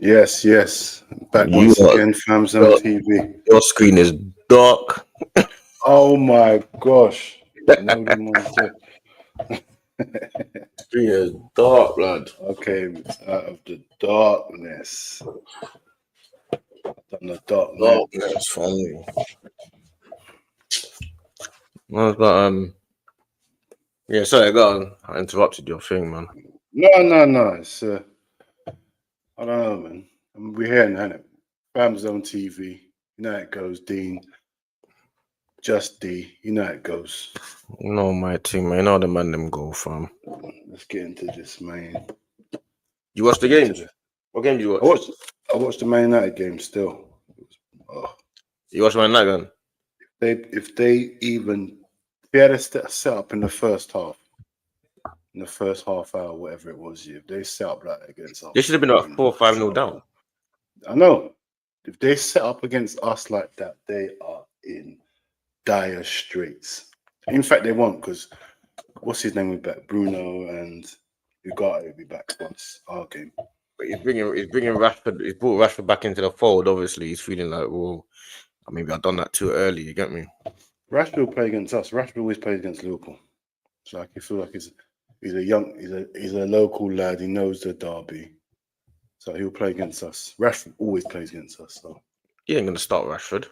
Yes, yes. Back You once are, again, FamZone your, TV. your screen is dark. Oh my gosh. No, them ones there. Screen is dark, blood. Okay, out of the darkness. Done the dark night. Darkness, family. I've got yeah, sorry, I interrupted your thing, man. No. It's I don't know, man. We're here now, innit? FamZone TV. You know how it goes, Dean. Just D. You know how it goes. You know my team, man. You know how the man them go from. Let's get into this, man. You watched the Get into games? the- What game did you I watch? watched the Man United game still. Oh, You watched Man United game? if they even they had a set up in the first half, in the first half hour, whatever it was, if they set up like against us, They should have been about 4-5-0 down. I know. If they set up against us like that, they are in dire straits. In fact, they won't, because what's his name will be back? Bruno and Ugarte will be back once our game. But he's bringing Rashford. He's brought Rashford back into the fold. Obviously, he's feeling like, well, maybe I've done that too early. You get me? Rashford will play against us. Rashford always plays against Liverpool. So I can feel like he's a local lad. He knows the derby. So he'll play against us. Rashford always plays against us. So He ain't gonna start Rashford.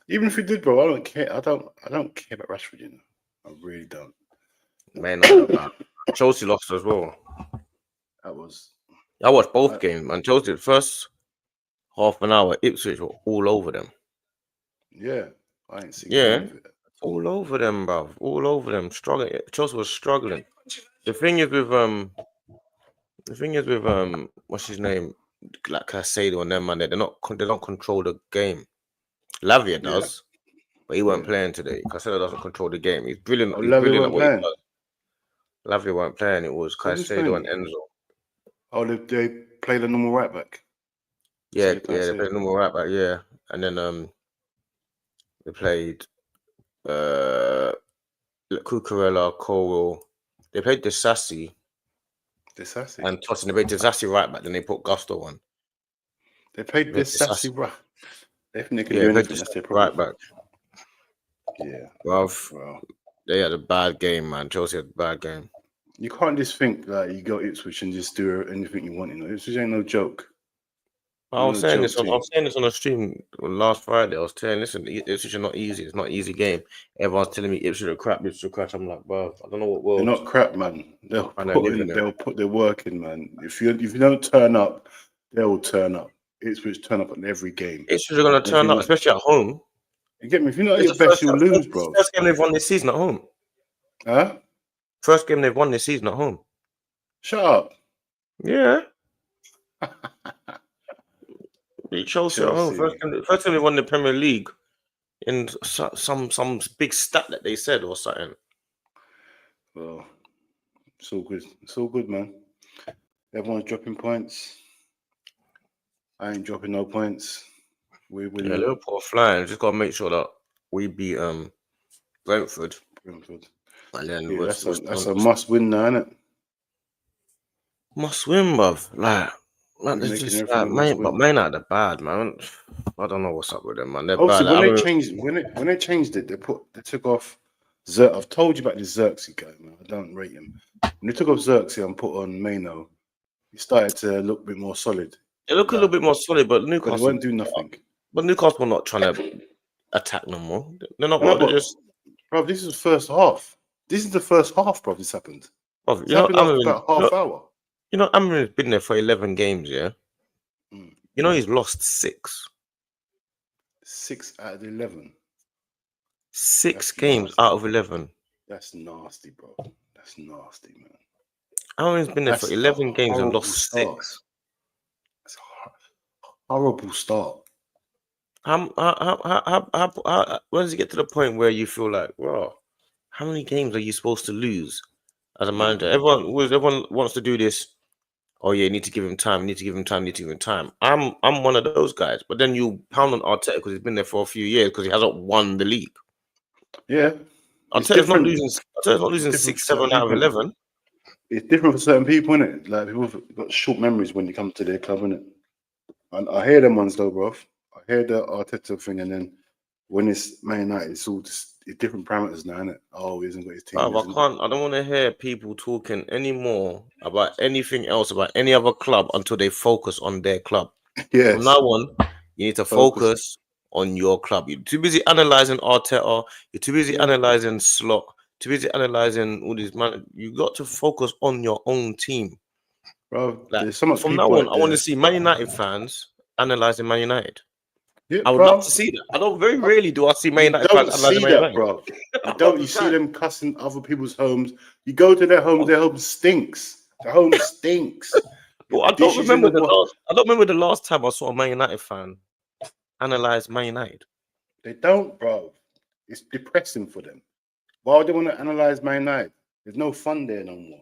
even if he did, bro, I don't care. I don't care about Rashford. You know, I really don't. Man, not that bad. Chelsea lost as well. That was. I watched both games, man. Chelsea, the first half an hour, Ipswich were all over them. Yeah, I ain't seen Yeah, none of it. all over them, bruv. All over them. Struggling. Chelsea was struggling. The thing is with what's his name? Like Casado and them, man. They don't control the game. Lavia does, but he weren't playing today. Casado doesn't control the game. He's brilliant. Oh, He's Lavia brilliant at weren't what he playing. does. Lavia weren't playing. It was So who's Caicedo and playing? Enzo. Oh, they played a normal right back. Yeah, So they played normal right back. Yeah, and then they played Cucurella, Cole. They played Disassi and Tosin. They played Disassi right back. Then they put Gusto on. They played They this sassy right. They think they can Yeah, do they played anything. That's their Disassi problem. right back. Yeah. Bruv, Well, they had a bad game, man. Chelsea had a bad game. you can't just think like you go Ipswich and just do anything you want. You know, Ipswich ain't no joke. I was saying this on a stream last Friday. I was saying, listen, Ipswich are not easy. It's not an easy game. Everyone's telling me Ipswich are crap, Ipswich are crap. I'm like, bro, I don't know what world. They're not crap, man. They'll put their work in, man. If you don't turn up, they'll turn up. Ipswich turn up in every game. Ipswich are gonna turn up, especially at home. You get me? If you're not at your best, you'll lose, bro. First game they've won this season at home. Huh? First game they've won this season at home. Shut up. Yeah. Chelsea at home. First time they won the Premier League in some big stat that they said or something. Well, it's all good. It's all good, man. Everyone's dropping points. I ain't dropping no points. Yeah, Liverpool are flying. Just gotta make sure that we beat Brentford. And then yeah, that's a must win now, isn't it? Must win, bruv. Like it's just like, Man are bad, man. I don't know what's up with them, man. They're bad. When they changed it, they took off I've told you about this Xerxes guy, man. I don't rate him. When they took off Xerxes and put on Maino, he started to look a bit more solid. They look a little bit more solid, but Newcastle won't do nothing. But Newcastle are not trying to attack no more. They're not. Bro, this is the first half. This is the first half, bro. This happened. Bruv, about half hour. You know, Amarin's been there for 11 games, yeah? You know, he's lost 6. 6 out of 11. 6 games out of 11. That's nasty, bro. That's nasty, man. Amarin's been there for 11 games and lost 6. That's a horrible start. How when does it get to the point where you feel like, wow, how many games are you supposed to lose as a manager? Everyone wants to do this. Oh yeah, you need to give him time. I'm one of those guys. But then you pound on Arteta because he's been there for a few years because he hasn't won the league. Yeah, Arteta's not losing 6, 7 out of 11. It's different for certain people, isn't it? Like people have got short memories when you come to their club, isn't it? I hear them ones though, bro. I hear the Arteta thing, and then when it's Man United, it's all just it's different parameters now, isn't it? Oh, he hasn't got his team. I can't. I don't want to hear people talking anymore about anything else about any other club until they focus on their club. Yes. From now on, you need to focus on your club. You're too busy analyzing Arteta. You're too busy analyzing Slot. Too busy analyzing all these man. You got to focus on your own team, bro. like, There's so much from now on, I want to see Man United fans analyzing Man United. Yeah, I would love to see that. I don't. Very rarely do I see Man United fans analyzing Man United. Bro. You don't. You see them cussing other people's homes. You go to their homes. Their home stinks. Their home stinks. Well, I don't remember the last time I saw a Man United fan analyze Man United. They don't, bro. It's depressing for them. Why would they want to analyze Man United? There's no fun there no more.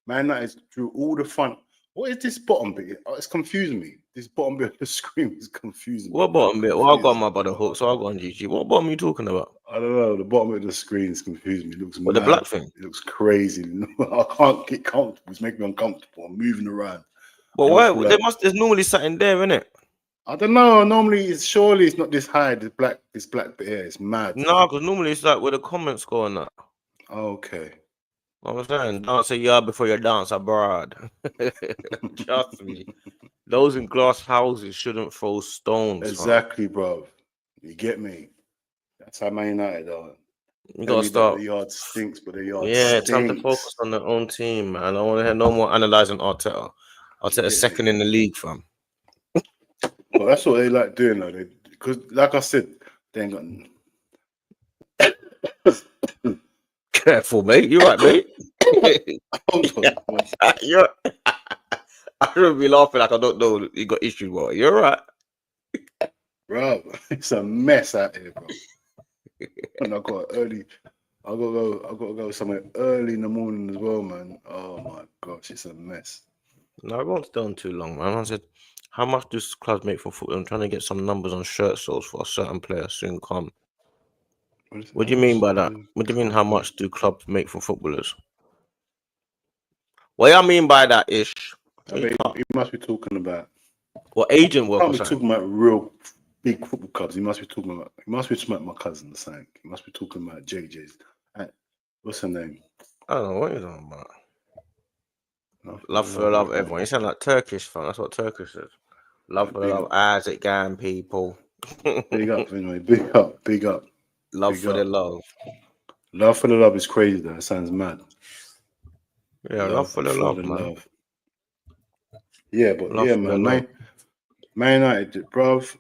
Man United through all the fun. What is this bottom bit? It's confusing me. This bottom bit of the screen is confusing me. What bottom bit? Well, I got my brother hook, so I got on GG. What bottom are you talking about? I don't know. The bottom of the screen is confusing me. It looks mad. The black thing? It looks crazy. I can't get comfortable. It's making me uncomfortable. I'm moving around. Well, why? There's normally something there, isn't it? I don't know. Normally, it's not this high. This black bit here. It's mad. No, because normally it's like where the comments go on that. Okay. I'm saying, dance a yard before you dance abroad. Trust me. Those in glass houses shouldn't throw stones. Exactly, bro. You get me? That's how Man United are. You gotta start. The yard stinks, but the yard stinks. Time to focus on their own team, man. I don't want to hear no more analyzing Arteta. Arteta's second in the league, fam. Well, that's what they like doing, though. Because, like I said, they ain't got. Careful, mate. You right, mate? Hold on. I should be laughing like I don't know you got issues, bro. You're right. Bro, it's a mess out here, bro. And I gotta go somewhere early in the morning as well, man. Oh my gosh, it's a mess. No, I won't stay on too long, man. I said, how much does clubs make for football? I'm trying to get some numbers on shirt sales for a certain player soon come. What do you mean by that? What do you mean how much do clubs make for footballers? What I mean by that is, I mean, he must be talking about what agent work. He must be talking about real big football clubs. He must be talking about my cousin saying. He must be talking about JJ's. What's her name? I don't know what you're talking about. Love for love, everyone. You sound like Turkish, fam. That's what Turkish is. Love for love, Isaac Gang people. Big up, anyway. Big up. Love for the love. Love for the love is crazy, though. It sounds mad. Yeah, love for the love, man. Yeah, but love, yeah, man. Man United, bruv.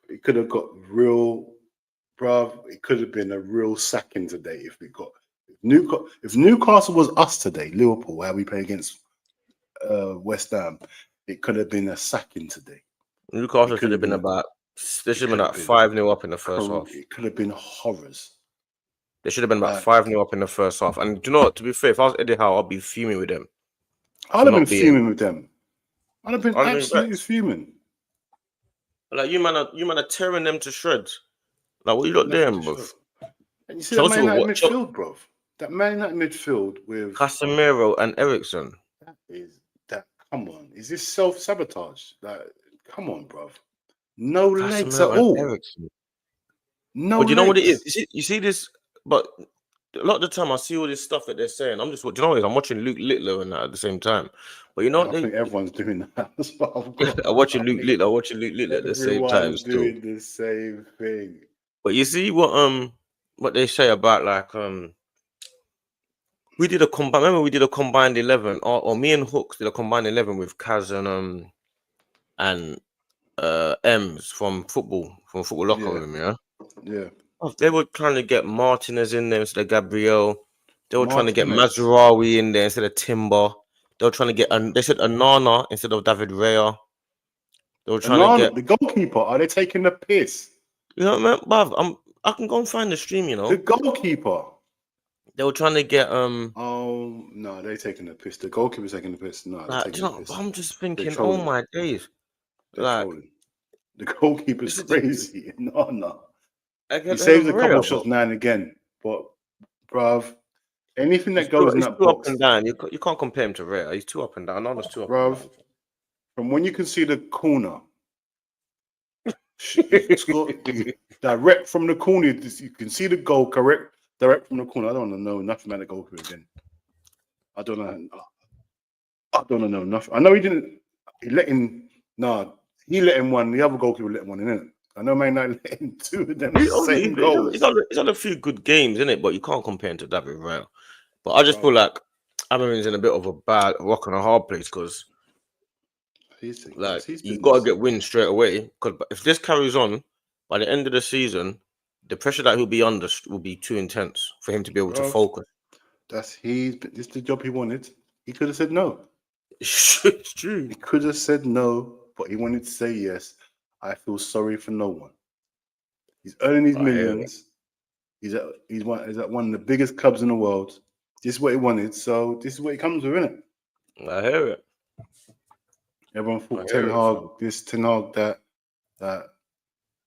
It could have got real, bruv. It could have been a real sacking today if Newcastle was us today, Liverpool, where we play against West Ham. It could have been a sacking today. Newcastle should have been about. They should have been like 5-0 up in the first half. It could have been horrors. They should have been about 5-0 up in the first half. And do you know what? To be fair, if I was Eddie Howe, I'd be fuming with them. I'd have been fuming with them. I'd have been absolutely fuming. Like you man are tearing them to shreds. Like what you not doing, bro? And you see that Man United midfield, bro. That Man United midfield with Casemiro and Eriksen. Come on, is this self-sabotage? Like, come on, bro. No legs at all. No. But you know what it is? You see this, but a lot of the time I see all this stuff that they're saying. I'm just, you know what it is? I'm watching Luke Littler and that at the same time. But you know, I think everyone's doing that. That's what I've got. I'm watching Luke Littler at the same time. Everyone's doing the same thing. But you see what they say about like we did a combined 11, or me and Hooks did a combined 11 with Kaz and Ems from football locker room, yeah. They were trying to get Martinez in there instead of Gabriel. They were trying to get Mazraoui in there instead of Timber. They were trying to get they said Anana instead of David Raya. They were trying to get the goalkeeper. Are they taking the piss? You know what I mean, Bruv, I can go and find the stream, you know. The goalkeeper. They were trying to get Oh no, they're taking the piss. The goalkeeper's taking the piss. No, taking the piss. I'm just thinking, oh my days. Like the goalkeeper's crazy. No. He saves a couple shots now and again, but bruv, Anything that goes in He's that too up box, and down. You can't compare him to Rare. He's too up and down. Ronaldo's too up and bruv, down. from when you can see the corner, direct from the corner, you can see the goal correct, direct from the corner. I don't want to know nothing about the goalkeeper again. I don't know nothing. I know he didn't. He let him. Nah, he let him one. The other goalkeeper let him one, innit? I know Man United let him two of them same goals. He's had a few good games, innit? But you can't compare him to David Raya. But I just feel like Amarin's in a bit of a bad rock and a hard place because, like, you got to get wins straight away. Because if this carries on, by the end of the season, the pressure that he'll be under will be too intense for him to be able to focus. This is the job he wanted. He could have said no. It's true. He could have said no, but he wanted to say yes. I feel sorry for no one. He's earning his millions. He's at one of the biggest clubs in the world. This is what he wanted, so this is what he comes with, isn't it? I hear it. Everyone thought Ten Hag this, Ten Hag that,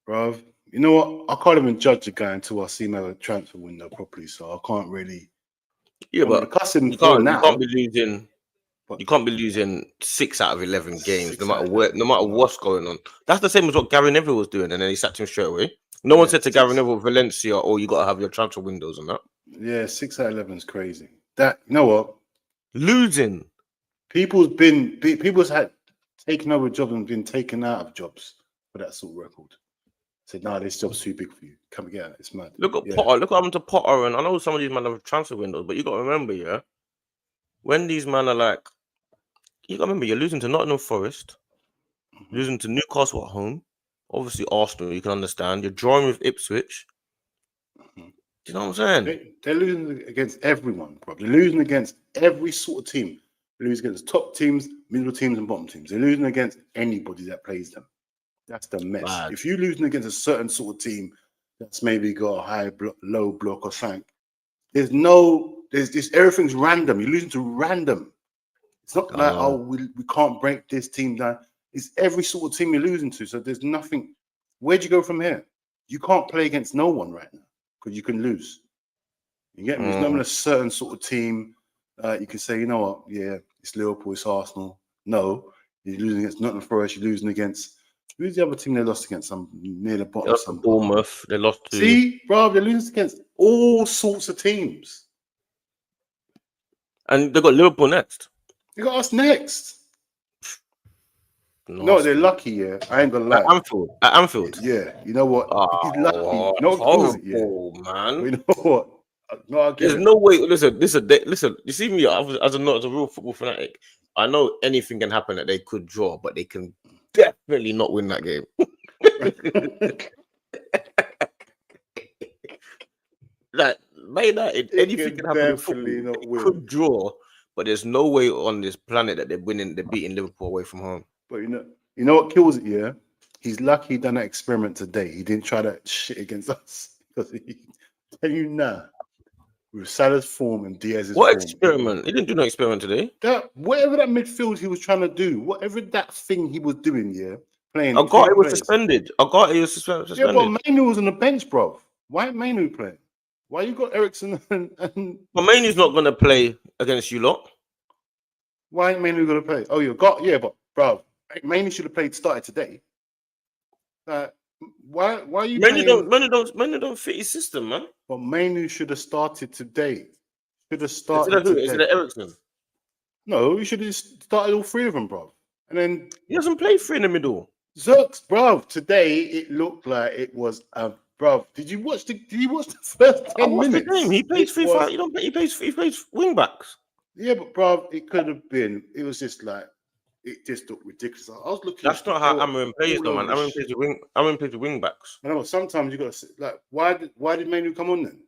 bruv. You know what? I can't even judge a guy until I see him have a transfer window properly, so I can't really. Yeah, but you can't be losing. You can't be losing 6 out of 11 games, no matter what's going on. That's the same as what Gary Neville was doing, and then he sacked him straight away. No one said to Gary Neville, Valencia, oh, you got to have your transfer windows and that. Yeah, 6 out of 11 is crazy. That, you know what? Losing. People's had taken over jobs and been taken out of jobs for that sort of record. Said, nah, this job's too big for you. Come get it. It's mad. Look at Potter. Look what happened to Potter. And I know some of these men have transfer windows, but you got to remember, yeah, when these men are like, you got to remember, you're losing to Nottingham Forest, losing to Newcastle at home, obviously Arsenal, you can understand. You're drawing with Ipswich. Do you know what I'm saying? They're losing against everyone, bro. They're losing against every sort of team. They lose against top teams, middle teams, and bottom teams. They're losing against anybody that plays them. That's the mess. Bad. If you're losing against a certain sort of team that's maybe got a high block, low block or something, there's this, everything's random. You're losing to random. It's not like, oh, we can't break this team down. It's every sort of team you're losing to. So there's nothing. Where'd you go from here? You can't play against no one right now because you can lose. You get me? It's not even a certain sort of team. You can say, you know what? Yeah, it's Liverpool, it's Arsenal. No, you're losing against Nottingham Forest. You're losing against, who's the other team they lost against? Some near the bottom. They lost to Bournemouth. They lost to. See, bro, they're losing against all sorts of teams. And they got Liverpool next. They got us next. No, they're lucky, yeah. I ain't gonna lie. At Anfield. Yeah, you know what? He's lucky. Not horrible, man. You know what? No, there's no way. Listen. You see me as a real football fanatic. I know anything can happen that they could draw, but they can definitely not win that game. Like, anything can happen in football. They could draw, but there's no way on this planet that they're beating Liverpool away from home. But you know what kills it, yeah? He's lucky he done that experiment today. He didn't try that shit against us. Because he tell you now, with Salah's form and Diaz's form. Experiment? He didn't do no experiment today. Whatever that midfield he was trying to do, whatever that thing he was doing, yeah, playing. Agati was suspended. Agati was suspended. Yeah, but Mainu was on the bench, bro. Why ain't Mainu playing? Why you got Ericsson and... But Mainu's not going to play against you lot. Why ain't Mainu going to play? Oh, but, bro, Mainu should have started today. Why are you Mainu don't fit his system, man. But Mainu should have started today. Should have started today. Is it Ericsson? No, you should have just started all 3 of them, bro. And then... He doesn't play 3 in the middle. Zerks, bro, today it looked like it was a... Bro, did you watch the first 10 minutes? The game. He plays 3-5. He plays wing backs. Yeah, but bro, it could have been. It was just like it just looked ridiculous. I was looking. That's not how Amarin plays, though, man. Amarin plays with wing backs. I know. Sometimes you got to like, why did Mainu come on then?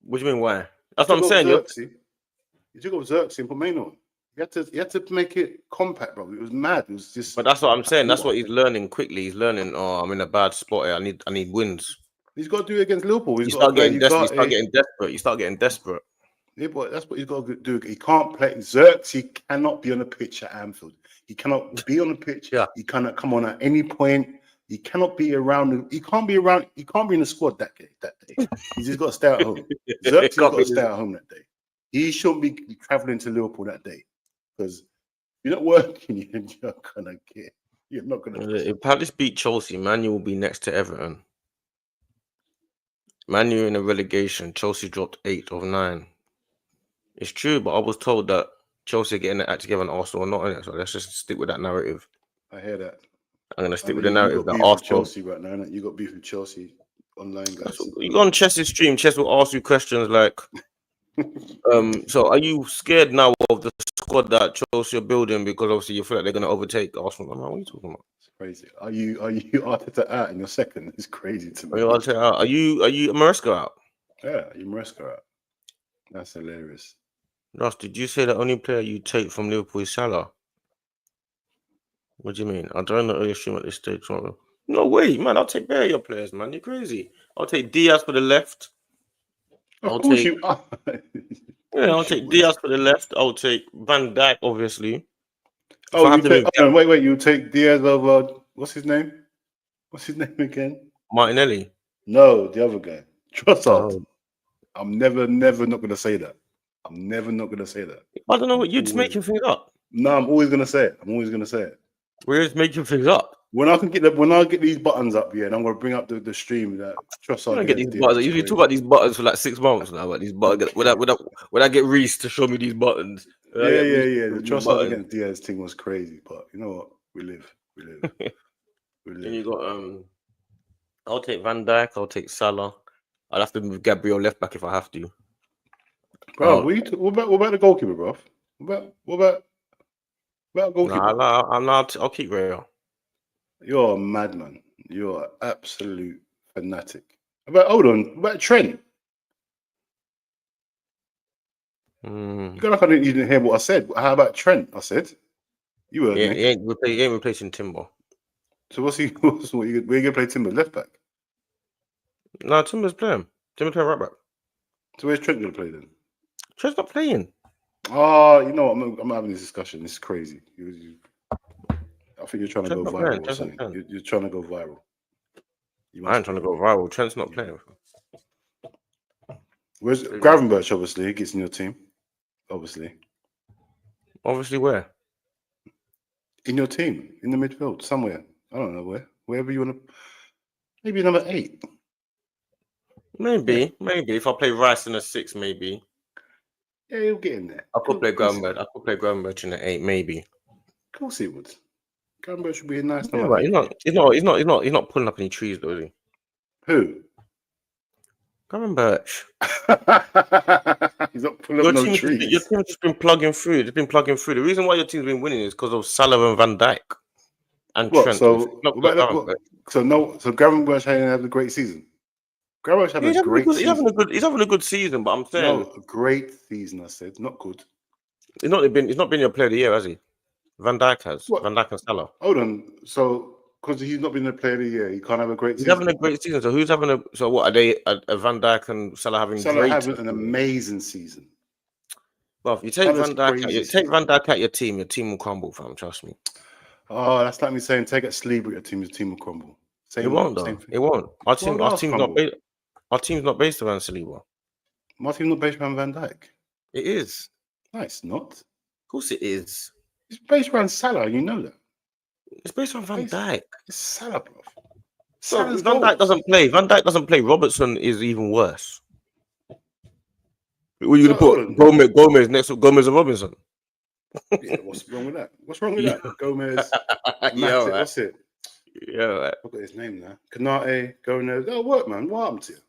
What do you mean? Why? That's what I'm saying. You took off Xerxes and put Mainu on. You had to make it compact, bro. It was mad. It was just. But that's what I'm saying. That's what he's learning quickly. He's learning. Oh, I'm in a bad spot here. I need wins. He's got to do it against Liverpool. You start getting desperate. You start getting desperate. Yeah, but that's what he's got to do. He can't play. Xerxes, he cannot be on the pitch at Anfield. He cannot be on the pitch. Yeah. He cannot come on at any point. He cannot be around. He can't be around. He can't be in the squad that day. He's just got to stay at home. Xerxes got to stay at home that day. He shouldn't be traveling to Liverpool that day because you're not working. You're gonna get. You're not gonna. If Palace beat Chelsea, Manu will be next to Everton. Manu in a relegation. Chelsea dropped 8 of 9. It's true, but I was told that Chelsea are getting their act together and Arsenal are not in it. So let's just stick with that narrative. I hear that. I'm gonna stick with the narrative that Arsenal. Arsenal. Chelsea right now. You got beef with Chelsea online, guys. You go on Chess's stream. Chess will ask you questions like, so are you scared now of the squad that Chelsea are building because obviously you feel like they're gonna overtake Arsenal? What are you talking about? It's crazy. Are you Arteta out in your second? It's crazy to me. Are you Maresca out? Yeah, you Maresca out. That's hilarious. Ross, did you say the only player you take from Liverpool is Salah? What do you mean? I don't know your stream at this stage. No way, man. I'll take better your players, man. You're crazy. I'll take Diaz for the left. Of course you are. Yeah, I'll take Diaz for the left. I'll take Van Dijk, obviously. Wait. You take Diaz over what's his name? What's his name again? Martinelli. No, the other guy. Trossard. Oh. I'm never not gonna say that. I'm never not gonna say that. I don't know what you're just making things up. No, I'm always gonna say it. We're just making things up. When I get these buttons up, yeah, and I'm gonna bring up the stream that Trossard. Get these buttons. You talk about these buttons for like 6 months now. But these buttons, when I get Reese to show me these buttons. Yeah. The Trossard against Diaz thing was crazy, but you know what? We live. Then you got I'll take Van Dijk. I'll take Salah. I'll have to move Gabriel left back if I have to. Bro, what about the goalkeeper, bro? What about goalkeeper? I'll keep Real. You're a madman. You're an absolute fanatic. Hold on. What about Trent? You didn't hear what I said. How about Trent? I said. You heard me. He ain't replacing Timber. So where you gonna play Timber? Left back? No, Timber's playing. Timber's playing right back. So where's Trent gonna play then? Trent's not playing. Oh, you know what? I'm having this discussion. It's crazy. I think you're trying to go viral or something. You're trying to go viral. I ain't trying to go viral. Trent's not playing. Where's Gravenberch? Obviously, he gets in your team. Obviously where? In your team, in the midfield, somewhere. I don't know where. Wherever you want to. Maybe number 8. Maybe. If I play Rice in a 6, maybe. Yeah, he'll get in there. I could play Gravenberch in a 8, maybe. Of course he would. Gravenberch should be a nice number. Right. He's not pulling up any trees, though, is he? Who? Gravenberch. He's not pulling up no trees. Your team's just been plugging through. The reason why your team's been winning is because of Salah and Van Dijk and Trent. So Gravenberch had a great season. Gravenberch had a great season. He's having a good season, but I'm saying a great season. I said not good. He's not been your player of the year, has he? Van Dijk has. What? Van Dijk and Salah. Hold on. So because he's not been the player of the year, he can't have a great season. He's having a great season. So who's having a? So what are they? A Van Dijk and Salah having? Salah having an amazing season. Well, if you take Van Dijk out your team will crumble, fam. Trust me. Oh, that's like me saying take out Sleeper at your team will crumble. It won't though. It won't. Our team's not based around Saliba. My team's not based around Van Dijk. It is. No, it's not. Of course it is. It's based around Salah, you know that. It's based on Van Dijk. It's Salah, bro. So Van Dijk doesn't play. Van Dijk doesn't play. Robertson is even worse. What are you going to put? Gomez next to Gomez and Robinson? Yeah, what's wrong with that? Gomez, Matic, what's it? Yeah, right. I've got his name now. Kanate, Gomez. That'll work, man. What happened to you?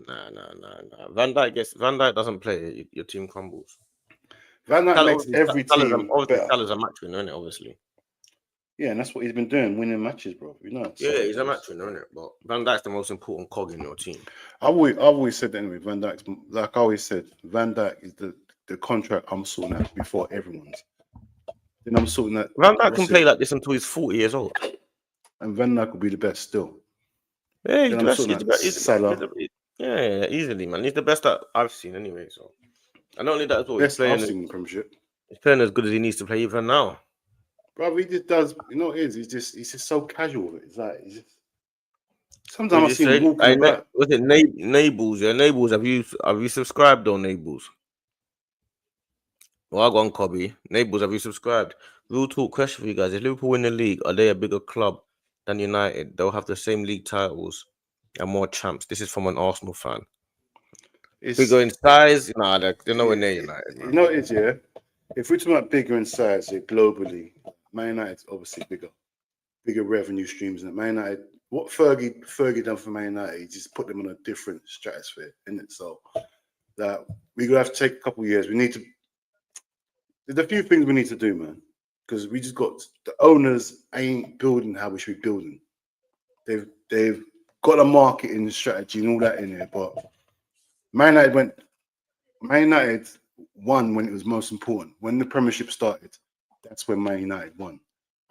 Nah. Van Dijk doesn't play. Your team crumbles. Van Dijk makes every team better. Salah's a match winner, isn't it? Obviously. Yeah, and that's what he's been doing, winning matches, bro. You know. Yeah, he's a match winner, isn't it? But Van Dijk's the most important cog in your team. I've always said that anyway. Van Dijk's, like I always said, Van Dijk is the contract I'm sorting out before everyone's. Then I'm sorting that. Van Dijk can play like this until he's 40 years old. And Van Dijk will be the best still. Yeah, he's the best. Yeah, easily, man. He's the best that I've seen anyway. So, and not only that, as well, he's playing. I've seen the Premiership. He's playing as good as he needs to play even now. bro, he just does. You know what it is? He's just so casual with it. It's like he's just. What Sometimes did I you see him say? walking about. Was it Nables? Yeah, Nables. Have you subscribed on Nables? Well, I got on Cobby. Nables, have you subscribed? Real talk question for you guys: if Liverpool win the league, are they a bigger club than United? They'll have the same league titles and more champs. This is from an Arsenal fan. It's Bigger in size? Nah, they're nowhere yeah, near United, you man. know what it is, yeah. If we're talking about bigger in size, yeah, globally, Man United's obviously bigger revenue streams than Man United. What Fergie done for Man United, he just put them on a different stratosphere, isn't it? So that we're gonna have to take a couple of years. We need to. There's a few things we need to do, man, because we just got the owners ain't building how we should be building. They've got a marketing strategy and all that in there, but Man United won when it was most important. When the Premiership started, that's when Man United won,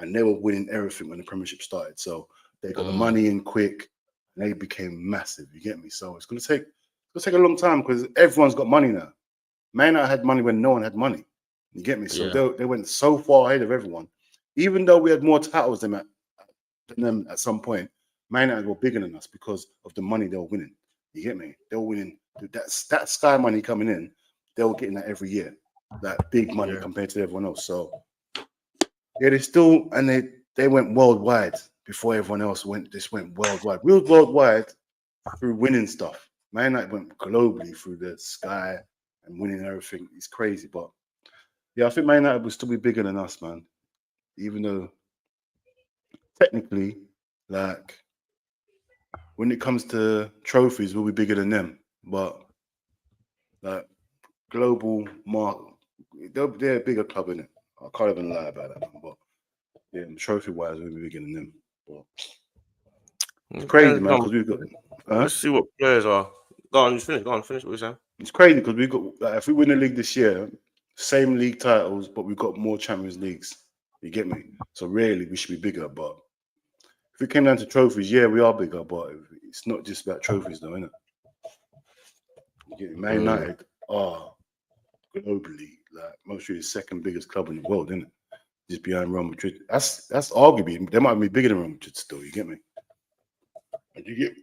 and they were winning everything when the Premiership started. So they got the money in quick, and they became massive. You get me? So it's gonna take a long time because everyone's got money now. Man United had money when no one had money. You get me? So Yeah. they went so far ahead of everyone, even though we had more titles than them at some point. Man United were bigger than us because of the money they were winning. You get me? They were winning that Sky money coming in. They were getting that every year, that big money compared to everyone else. So yeah, they went worldwide before everyone else went. Just went worldwide. We were worldwide through winning stuff. Man United went globally through the Sky and winning everything. It's crazy, but yeah, I think Man United will still be bigger than us, man. Even though technically, like when it comes to trophies, we'll be bigger than them. But like global mark, they're a bigger club in it. I can't even lie about that. But yeah, trophy wise, we'll be bigger than them. But it's crazy, man, because we've got. Let's see what players are. Go on, just finish. Go on, finish what you're saying. It's crazy because we've got. Like, if we win the league this year, same league titles, but we've got more Champions Leagues. You get me? So really, we should be bigger. But if it came down to trophies, yeah, we are bigger. But it's not just about trophies, though, isn't it? Man United are globally like most the second biggest club in the world, isn't it? Just behind Real Madrid. That's arguably they might be bigger than Real Madrid still. You get me?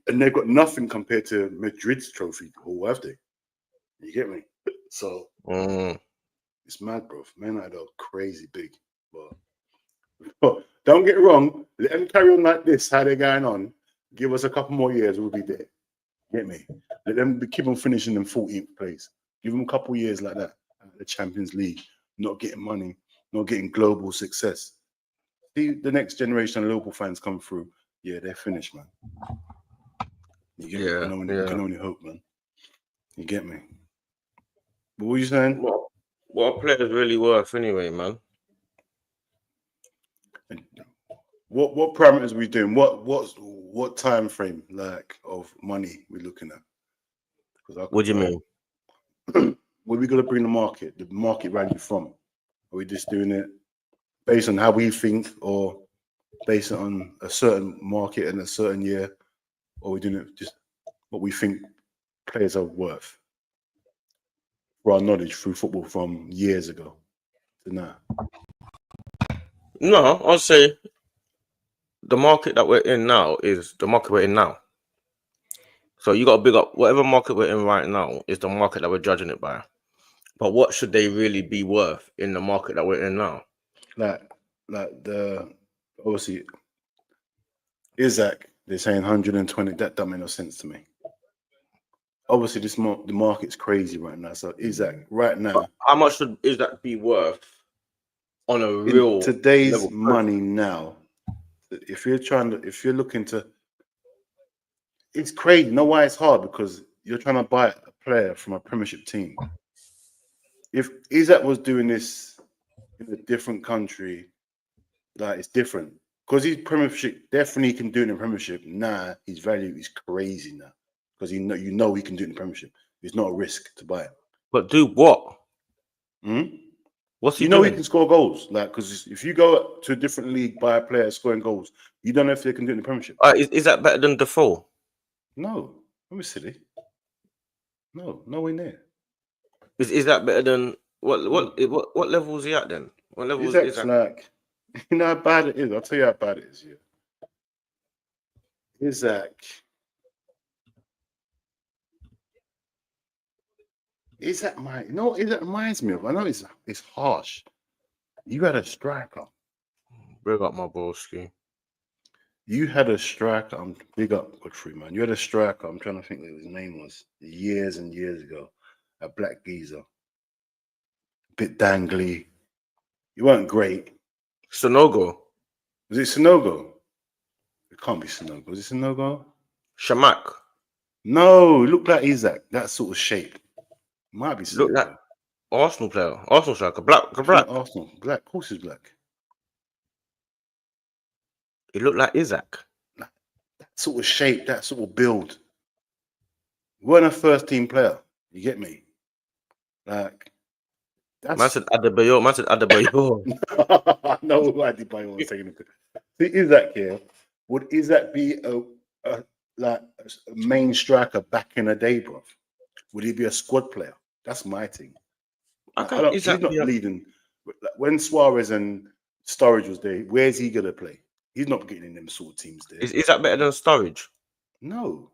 And they've got nothing compared to Madrid's trophy, or have they? You get me? So it's mad, bro. Man United are crazy big, but don't get wrong. Let them carry on like this. How they're going on? Give us a couple more years, we'll be there. Get me? Let them keep on finishing in 14th place. Give them a couple years like that. The Champions League, not getting money, not getting global success. See the next generation of Liverpool fans come through. Yeah, they're finished, man. You get me? You can only hope, man. You get me? But what are you saying? What are players really worth anyway, man? What parameters are we doing? What time frame like of money we're looking at? What do you mean? Where we got to bring the market value from? Are we just doing it based on how we think, or based on a certain market in a certain year, or are we doing it just what we think players are worth for our knowledge through football from years ago to now? No, I'll say the market that we're in now is the market we're in now. So you got to big up whatever market we're in right now is the market that we're judging it by. But what should they really be worth in the market that we're in now? Like the obviously Isaac, they're saying 120. That don't make no sense to me. Obviously, the market's crazy right now. So Isaac, right now, but how much should Isaac be worth on a in real today's level? money now? If you're looking to, it's crazy. You know why it's hard? Because you're trying to buy a player from a Premiership team. If Isaac was doing this in a different country, like it's different. Because he's Premiership, definitely can do it in the Premiership. Nah, his value is crazy now. Because you know he can do it in the Premiership. It's not a risk to buy him. But do what? What's he doing? He can score goals. Like, because if you go to a different league, buy a player scoring goals, you don't know if they can do it in the Premiership. Is that better than Defoe? No, I'm silly. No, nowhere near. Is that better than what level is he at then? What level is Isaac's Isaac? like You know how bad it is. I'll tell you how bad it is. Yeah. Isaac. Isaac might. You know what Isaac reminds me of? I know it's harsh. You had a striker. Bring up my broski. You had a striker. I'm big up Godfrey, man. You had a striker. I'm trying to think what his name was years and years ago. A black geezer. Bit dangly. You weren't great. Sonogo. Was it Sonogo? It can't be Sonogo. Was it Sonogo? Shamak. No, it looked like Isaac. That sort of shape. Might be Sonogo. Look like Arsenal player. Arsenal striker. Black. Arsenal. Black. Of course he's black. It looked like Isaac. That sort of shape, that sort of build. You weren't a first team player. You get me? Like, that's. Man said Adebayo. Man said Adebayo. No, Adebayo was taking it. See, Isaac here. Would Isaac be a main striker back in the day, bro? Would he be a squad player? That's my thing. Like, he's not leading. When Suarez and Sturridge was there, where's he gonna play? He's not getting in them sort of teams there. Is that better than Sturridge? No.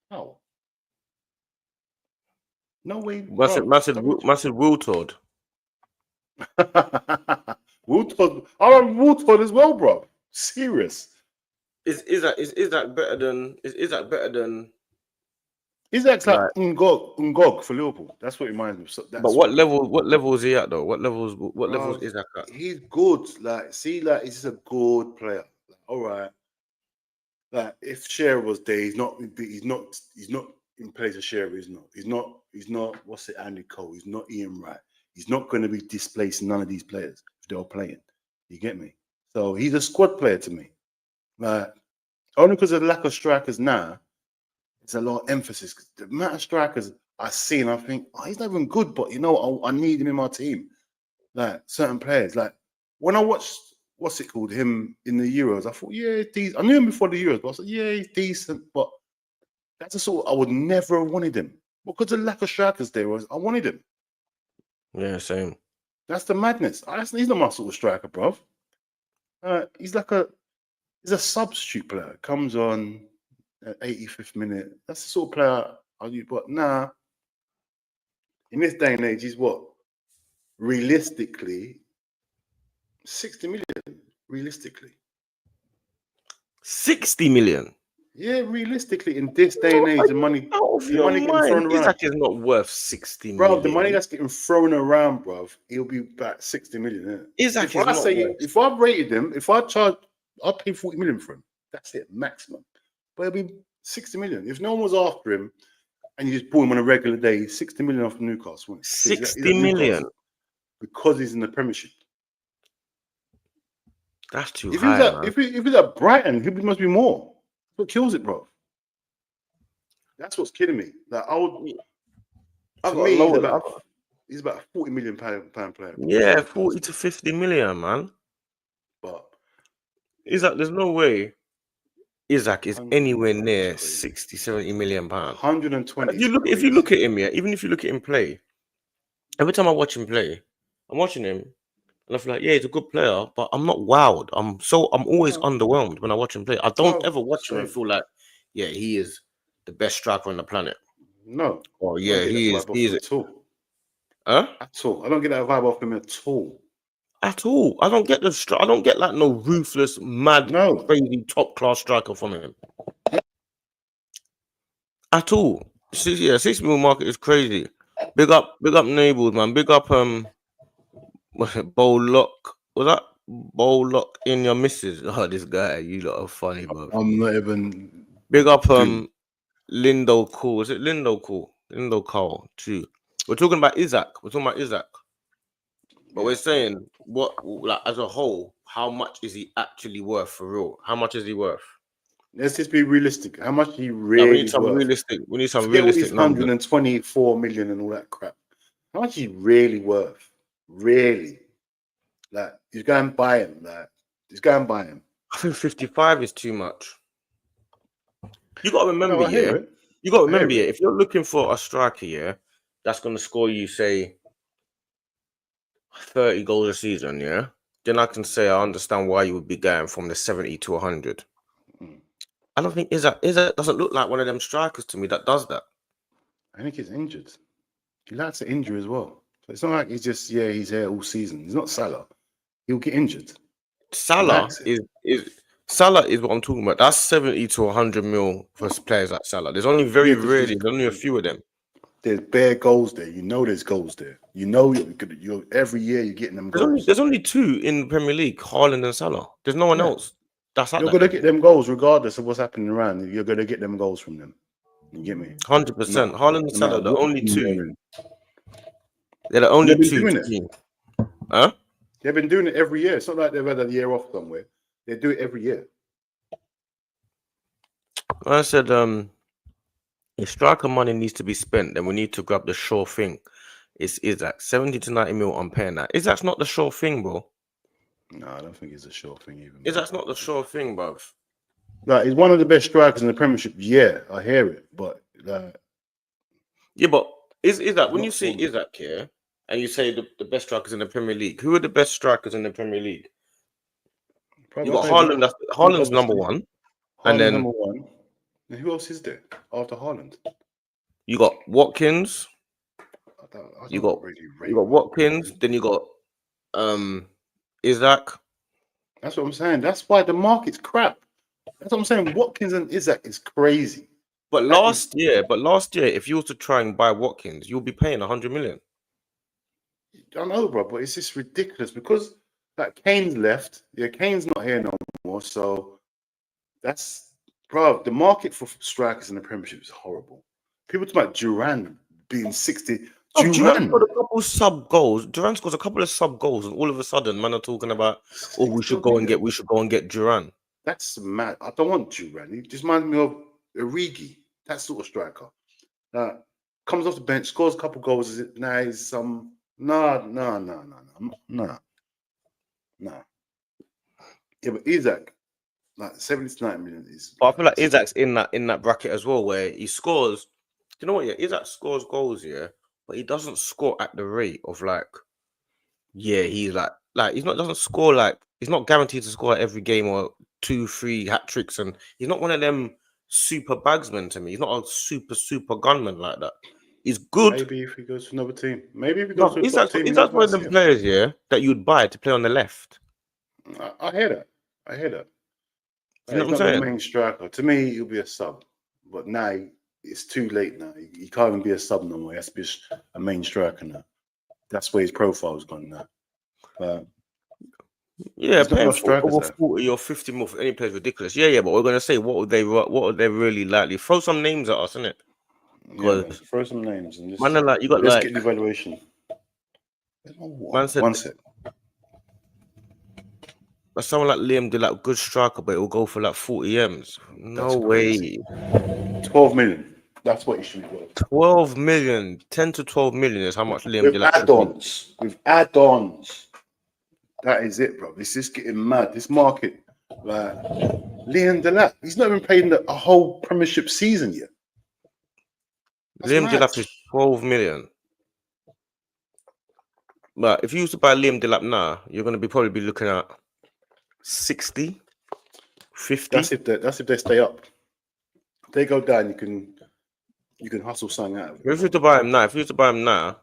How? No way. Massive Wiltord. Wiltord. I want Wiltord as well, bro. Serious. Is that better than? Is that better than? Isaac's like Ngog for Liverpool. That's what it reminds me of. So but what level? What level is he at though? What levels? What levels is Isaac at? He's good. Like, see, like he's just a good player. Like, all right. Like, if Shearer was there, he's not in place of Shearer. He's not. What's it? Andy Cole. He's not Ian Wright. He's not going to be displacing none of these players if they're all playing. You get me? So he's a squad player to me. Like, only because of the lack of strikers now. It's a lot of emphasis. The amount of strikers I see, and I think, oh, he's not even good, but you know, I need him in my team. Like certain players, like when I watched him in the Euros, I thought, yeah, he's decent. I knew him before the Euros, but I said, yeah, he's decent. But that's a sort I would never have wanted him because of the lack of strikers there. I wanted him. Yeah, same. That's the madness. He's not my sort of striker, bro. He's a substitute player. Comes on at 85th minute. That's the sort of player I do. But nah, in this day and age, he's what? Realistically, 60 million. Realistically. 60 million? Yeah, realistically, in this day and age, the money getting thrown around. Isaac is not worth 60 bro, million. The money that's getting thrown around, bro, he'll be about 60 million. Isaac is not worth. If I rated him, I'll pay 40 million for him. That's it, maximum. But it'll be 60 million. If no one was after him and you just bought him on a regular day, 60 million off Newcastle. 60 million? Because he's in the Premiership. That's too high. If he's at Brighton, he must be more. That's what kills it, bro. That's what's killing me. Like, he's about a 40 million pound player. Yeah, 40 to 50 million, man. But Isaac, there's no way Isaac is anywhere near 60, 70 million pounds. 120. If you look at him, yeah, even if you look at him play, every time I watch him play, I'm watching him and I feel like, yeah, he's a good player, but I'm not wowed. I'm always underwhelmed when I watch him play. I don't ever watch him and feel like, yeah, he is the best striker on the planet. No. Oh yeah, he is at all. Huh? At all. I don't get that vibe off him at all. At all. I don't get I don't get like no ruthless, mad, crazy, top class striker from him. At all. Yeah, 6 million market is crazy. Big up Nables, man. Big up Bowlock. Was that Bowlock in your missus? Oh, this guy, you lot are funny, bro. I'm not even. Big up Lindo Cool. Is it Lindo Cool? Lindo Cole too. We're talking about Isaac. But we're saying what, like, as a whole, how much is he actually worth for real? How much is he worth? Let's just be realistic. How much he really we need some worth? realistic. We need some realistic numbers. 124 million and all that crap. How much is he really worth? Really? Like, he's going to buy him. I think 55 is too much. You got to remember, if you're looking for a striker, that's going to score you, say, 30 goals a season, yeah? then I can say I understand why you would be going from the 70 to 100. Mm. I don't think Isaac doesn't look like one of them strikers to me that does that. I think he's injured. He likes to injure as well. So it's not like he's just he's here all season. He's not Salah. He'll get injured. He Salah likes it. is what I'm talking about. That's 70 to 100 mil for players like Salah. There's only very rarely, there's only a few of them. There's bare goals there. You know there's goals there. You know you're every year you're getting them goals. There's only two in the Premier League, Haaland and Salah. There's no one else. That's You're gonna get them goals regardless of what's happening around. You're gonna get them goals from them. You get me? 100%. Haaland and Salah are the only two. Doing. They're the only They've been two. doing it. Huh? They've been doing it every year. It's not like they've had a year off somewhere. They do it every year. I said, if striker money needs to be spent, then we need to grab the sure thing. It's Isaac. 70 to 90 mil, I'm paying that. Isaac's not the sure thing, bro. No, I don't think it's a sure thing even. Isaac's not the sure thing, bro. Like, he's one of the best strikers in the Premiership. Yeah, I hear it, but yeah, but is that when you say Isaac here and you say the best strikers in the Premier League, who are the best strikers in the Premier League? You got Haaland. Haaland's number one, and then number one. And who else is there after Haaland? You got Watkins. You got Watkins. Then you got Isaac. That's what I'm saying. That's why the market's crap. That's what I'm saying. Watkins and Isaac is crazy. But last year, if you were to try and buy Watkins, you'll be paying 100 million. I know, bro, but it's just ridiculous because like Kane's left. Yeah, Kane's not here no more. So that's, bro, the market for strikers in the Premiership is horrible. People talk about Duran being 60. Duran got a couple sub goals. Duran scores a couple of sub goals, and all of a sudden, man are talking about, oh, we should go and get Duran. That's mad. I don't want Duran. He just reminds me of Origi, that sort of striker. Comes off the bench, scores a couple goals. Nah, he's some no. Yeah, but Isaac, like 70 to 90 million is. But I feel like Isaac's in that bracket as well, where he scores. You know what? Yeah, Isaac scores goals, yeah, but he doesn't score at the rate of he's doesn't score he's not guaranteed to score every game or 2-3 hat tricks, and he's not one of them super bagsmen to me. He's not a super gunman like that. He's good. Maybe if he goes to another team. Maybe if he goes to a top team. Is that one of the players, yeah, that you'd buy to play on the left? I hear that. You know what I'm not saying? the main striker. To me, he'll be a sub. But now it's too late now. He can't even be a sub no more. He has to be a main striker now. That's where his profile's gone now. Yeah, paying over 40 or 50 more for any player is ridiculous. Yeah, but we're gonna say what would they really likely throw some names at us, innit? Yeah, throw some names and just let's get the evaluation. Man said, one sec. Someone like Liam did good striker, but it will go for 40 M's. No way. 12 million. That's what he should be worth. 12 million, 10 to 12 million is how much Liam did. With add-ons. That is it, bro. It's just getting mad. This market, Liam Delap, he's not even played in a whole Premiership season yet. Liam Delap is 12 million. But if you used to buy Liam Delap now, you're going to probably be looking at 60, 50. That's if they stay up. If they go down, you can hustle something out of it. If you were to buy him now,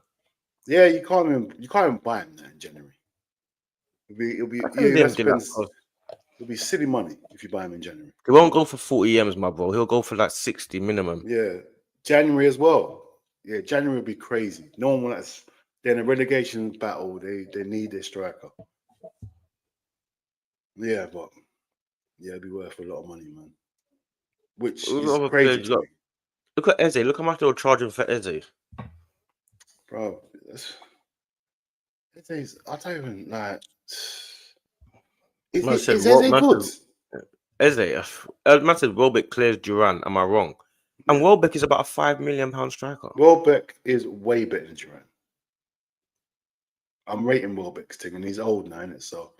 yeah, you can't even buy him now in January. It'll be silly money if you buy him in January. He won't go for 40 M's, my bro. He'll go for 60 minimum. Yeah, January as well. Yeah, January will be crazy. No one wants. They're in a relegation battle. They need their striker. Yeah, but it'd be worth a lot of money, man. Which is crazy. Look at Eze. Look how much they were charging for Eze. Bro, Eze's, I don't even Is Eze good? Eze, man said Welbeck clears Duran. Am I wrong? And Welbeck is about a £5 million striker. Welbeck is way better than Duran. I'm rating Welbeck's thing, and he's old now, innit? So,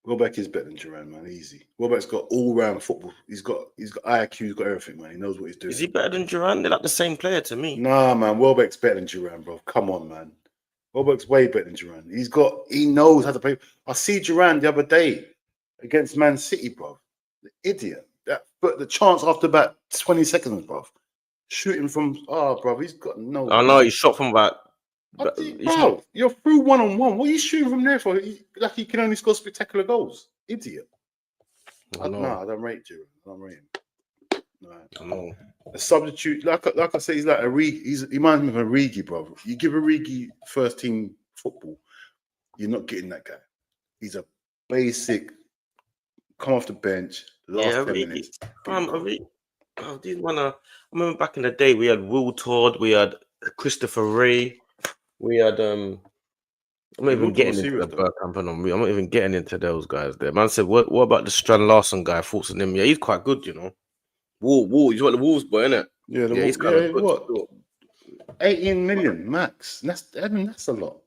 Welbeck is better than Duran, man. Easy. Welbeck's got all-round football. He's got IQ. He's got everything, man. He knows what he's doing. Is he better than Duran? They're the same player to me. Nah, man. Welbeck's better than Duran, bro. Come on, man. Welbeck's way better than Duran. He knows how to play. I see Duran the other day against Man City, bro. The idiot. But the chance after about 20 seconds, bro. Shooting from, bro, he's got no. I know he shot from about. Bro, you're through 1-on-1. What are you shooting from there for? Like he can only score spectacular goals. Idiot. I don't rate Duran. I don't rate him. No. A substitute, like I say, he's like he reminds me of a Origi, bro. You give Origi first team football, you're not getting that guy. He's a basic, come off the bench, last 10 minutes. These I remember back in the day, we had Will Todd, we had Christopher Ray, we had I'm not even getting into the Bergkamp and I'm not even getting into those guys there. Man said, what about the Strand Larson guy? Thoughts on him? Yeah, he's quite good, you know. He's what the Wolves boy, isn't it? Yeah, he's kind of good. What? 18 million max. That's a lot.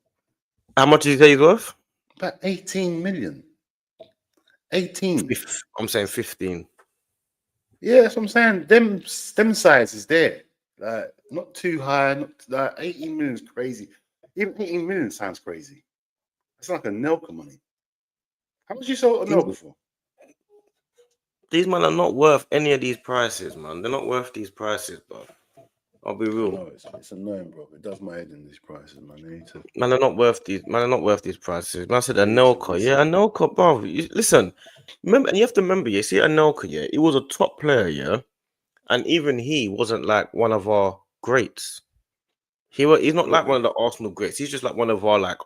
How much did you say he's worth? About 18 million. 18. I'm saying 15. Yeah, that's what I'm saying. Them size is there. Like not too high. Not like 18 million is crazy. Even 18 million sounds crazy. It's like a Nelka money. How much you sold a Nelka for? These men are not worth any of these prices, man. They're not worth these prices, bro. I'll be real. No, it's annoying, bro. It does my head in these prices, man. They need to. Man, they're not worth these. Man, they're not worth these prices. Man, I said Anelka. Yeah, Anelka, bro. Listen, remember, and you have to remember. You see, Anelka. Yeah, he was a top player. Yeah, and even he wasn't like one of our greats. He's not like one of the Arsenal greats. He's just like one of our like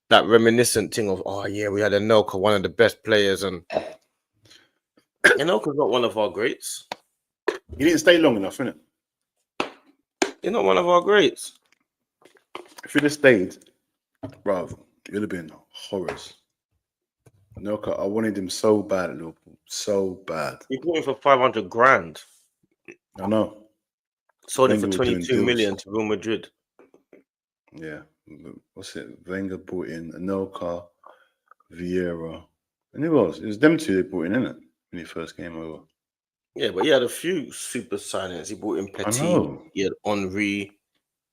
that reminiscent thing of we had Anelka, one of the best players, and Anelka's not one of our greats. He didn't stay long enough, innit? He's not one of our greats. If he'd have stayed, bro, it would have been horrors. Anelka, I wanted him so bad at Liverpool, so bad. You bought him for 500 grand. I know. Sold him for 22 million to Real Madrid. Yeah. What's it? Wenger brought in Anelka, Vieira. And who else? It was them two they brought in, innit? When he first came over. Yeah, but he had a few super signings. He brought in Petit. He had Henry.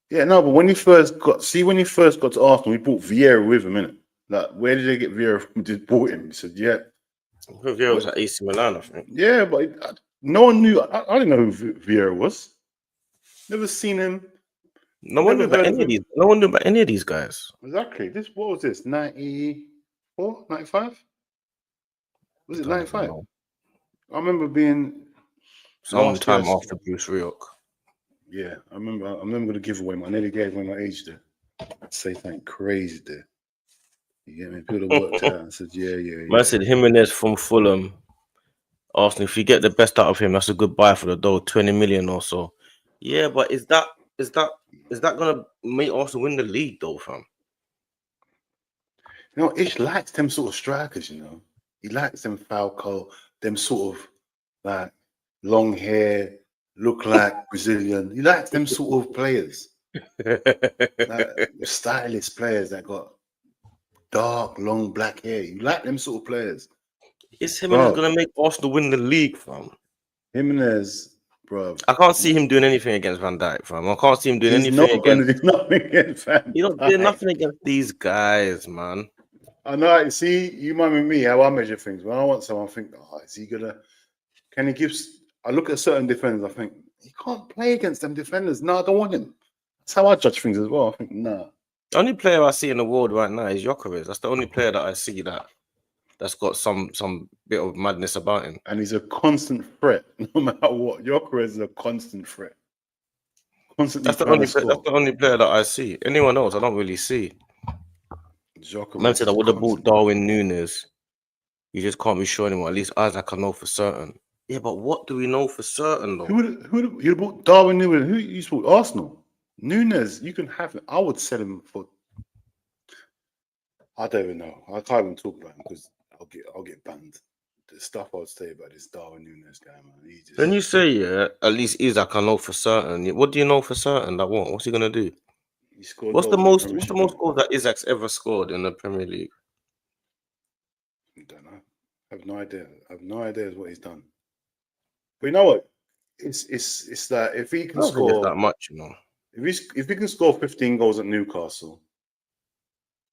Yeah, no, but when he first got to Arsenal, he brought Vieira with him, innit? Like, where did they get Vieira from? Just bought him. He said, yeah. Vieira was at AC Milan, I think. Yeah, but no one knew. I didn't know who Vieira was. Never seen him. No one knew about any of these guys. Exactly. What was this? 94? 95? Was it 95? I remember being sometime after Bruce Rioch. Yeah, I'm never going to give away. I nearly gave away my age there. I'd say something crazy there. You get me? People have worked out and said, yeah. Man said Jimenez from Fulham. Arsenal, if you get the best out of him, that's a good buy for the dough, 20 million or so. Yeah, but is that gonna make Arsenal win the league though, fam? You know, Ish likes them sort of strikers, you know. He likes them Falco, them sort of like long hair, look like Brazilian. He likes them sort of players. Like stylish players that got dark, long black hair. You like them sort of players. Is Jimenez gonna make Arsenal win the league, fam? Jimenez, bro. I can't see him doing anything against Van Dijk, fam. I can't see him doing anything against. He's not going to do nothing against Van Dijk. He's not doing nothing against these guys, man. I know. See, you mind with me how I measure things. When I want someone, I think, is he gonna? Can he give? I look at certain defenders. I think he can't play against them defenders. No, I don't want him. That's how I judge things as well. I think no. The only player I see in the world right now is Gyökeres. That's the only player that I see that's got some bit of madness about him. And he's a constant threat, no matter what. Gyökeres is a constant threat. That's the only player that I see. Anyone else, I don't really see. Man said I would have bought Darwin Núñez. You just can't be sure anymore. At least Isaac I know for certain. Yeah, but what do we know for certain though? Who would have bought Darwin Núñez? Who you bought? Arsenal. Núñez, you can have him. I would sell him for. I don't even know. I can't even talk about him because I'll get banned. The stuff I would say about this Darwin Núñez guy, man. When you say at least Isaac I know for certain. What do you know for certain? That what's he gonna do? What's the most goals that Isaac's ever scored in the Premier League? I don't know. I have no idea. I have no idea what he's done. But you know what? It's like if he can score that much, you know. If he can score 15 goals at Newcastle,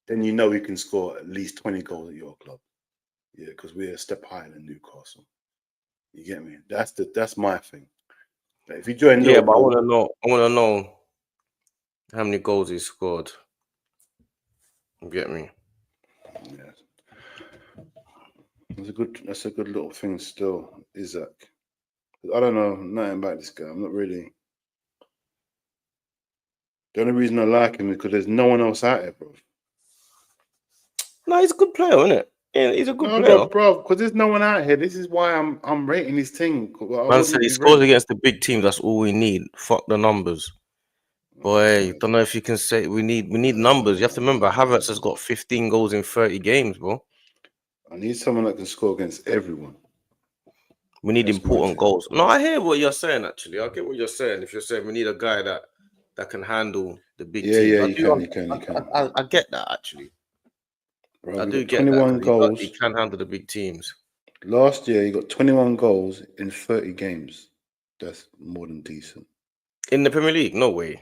then you know he can score at least 20 goals at your club. Yeah, because we're a step higher than Newcastle. You get me? That's my thing. Like, if you join Yeah, but I Liverpool, want to know how many goals he scored. You get me? yeah, that's a good little thing still, Isaac. I don't know nothing about this guy. I'm not really. The only reason I like him is because there's no one else out there, bro. No, he's a good player, isn't it? Yeah, he's a good No, player. bro, because there's no one out here. This is why I'm rating his team. I Man said wouldn't he be scores rating. against the big teams. That's all we need. Fuck the numbers. Boy, don't know if you can say we need numbers. You have to remember Havertz has got 15 goals in 30 games, bro. I need someone that can score against everyone. We need That's my important thing. goals. No, I hear what you're saying. Actually, I get what you're saying. If you're saying we need a guy that can handle the big Yeah, teams, yeah, I you do. can. I get that actually. Bro, I we do got get that 21 because he goals. can handle the big teams. Last year, he got 21 goals in 30 games. That's more than decent. In the Premier League, no way.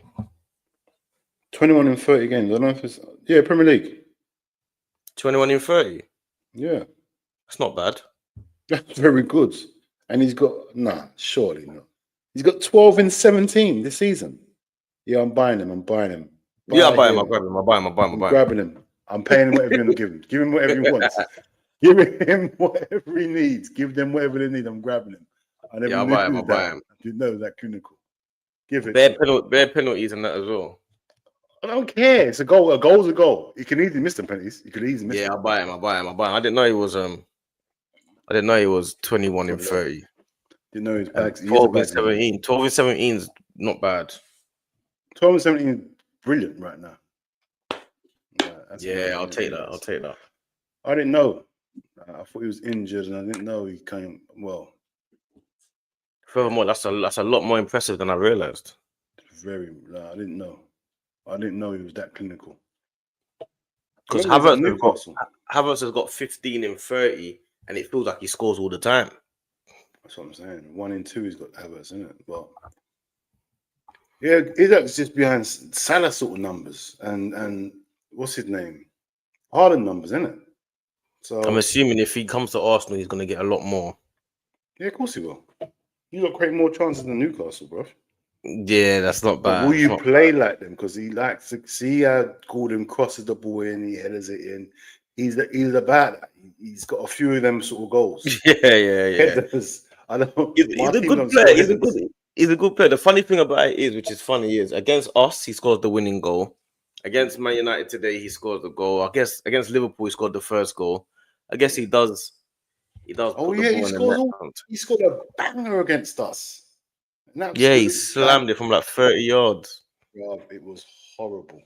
21 in 30 games. I don't know if it's Premier League. 21 in 30. Yeah, That's not bad. that's very good. And he's got surely not. He's got 12 in 17 this season. Yeah, I'm buying him. Yeah, I Buy buy him. I him. grab him. I buy him. I buy him. I I'm buy him. grabbing him. I'm paying him whatever you're gonna give him. Give him whatever he wants. Give him whatever he needs. Give them whatever they need. I'm grabbing him. I never Yeah, I knew buy him. I buy that. him. I didn't know that clinical. Give it. Bare penalties and that as well. I don't care. It's a goal. A goal's a goal. You can easily miss the penalties. You can easily miss Yeah, them. I buy him. I buy him. I buy him. I didn't know he was I didn't know he was 21 in Good luck. 30. Didn't know his And bags. He is a 12 in bags man. 17. 12 in 17 is not bad. 12 and 17 is brilliant right now. Yeah, I'll take that. I'll take that. I didn't know. I thought he was injured, and I didn't know he came well. Furthermore, that's a lot more impressive than I realized. I didn't know. I didn't know he was that clinical. Because Havertz has got 15 in 30, and it feels like he scores all the time. That's what I'm saying. 1 in 2 he's got Havertz, isn't it? Well, yeah, Isaac's just behind Salah sort of numbers, and what's his name? Haaland numbers, isn't it? So I'm assuming if he comes to Arsenal, he's going to get a lot more. Yeah, of course he will. You got to create more chances than Newcastle, bro. Yeah, that's not bad. But will you play like them? Because he likes to see how Gordon crosses the ball in, he headers it in. He's about that. He's got a few of them sort of goals. Yeah. Headers. I don't. He's a good player. He's a good player. The funny thing about it is, which is funny, is against us he scores the winning goal. Against Man United today, he scored the goal. I guess against Liverpool, he scored the first goal. I guess he does. Oh yeah, he scored a banger against us. Yeah, he slammed it from like 30 yards. Yeah, it was horrible.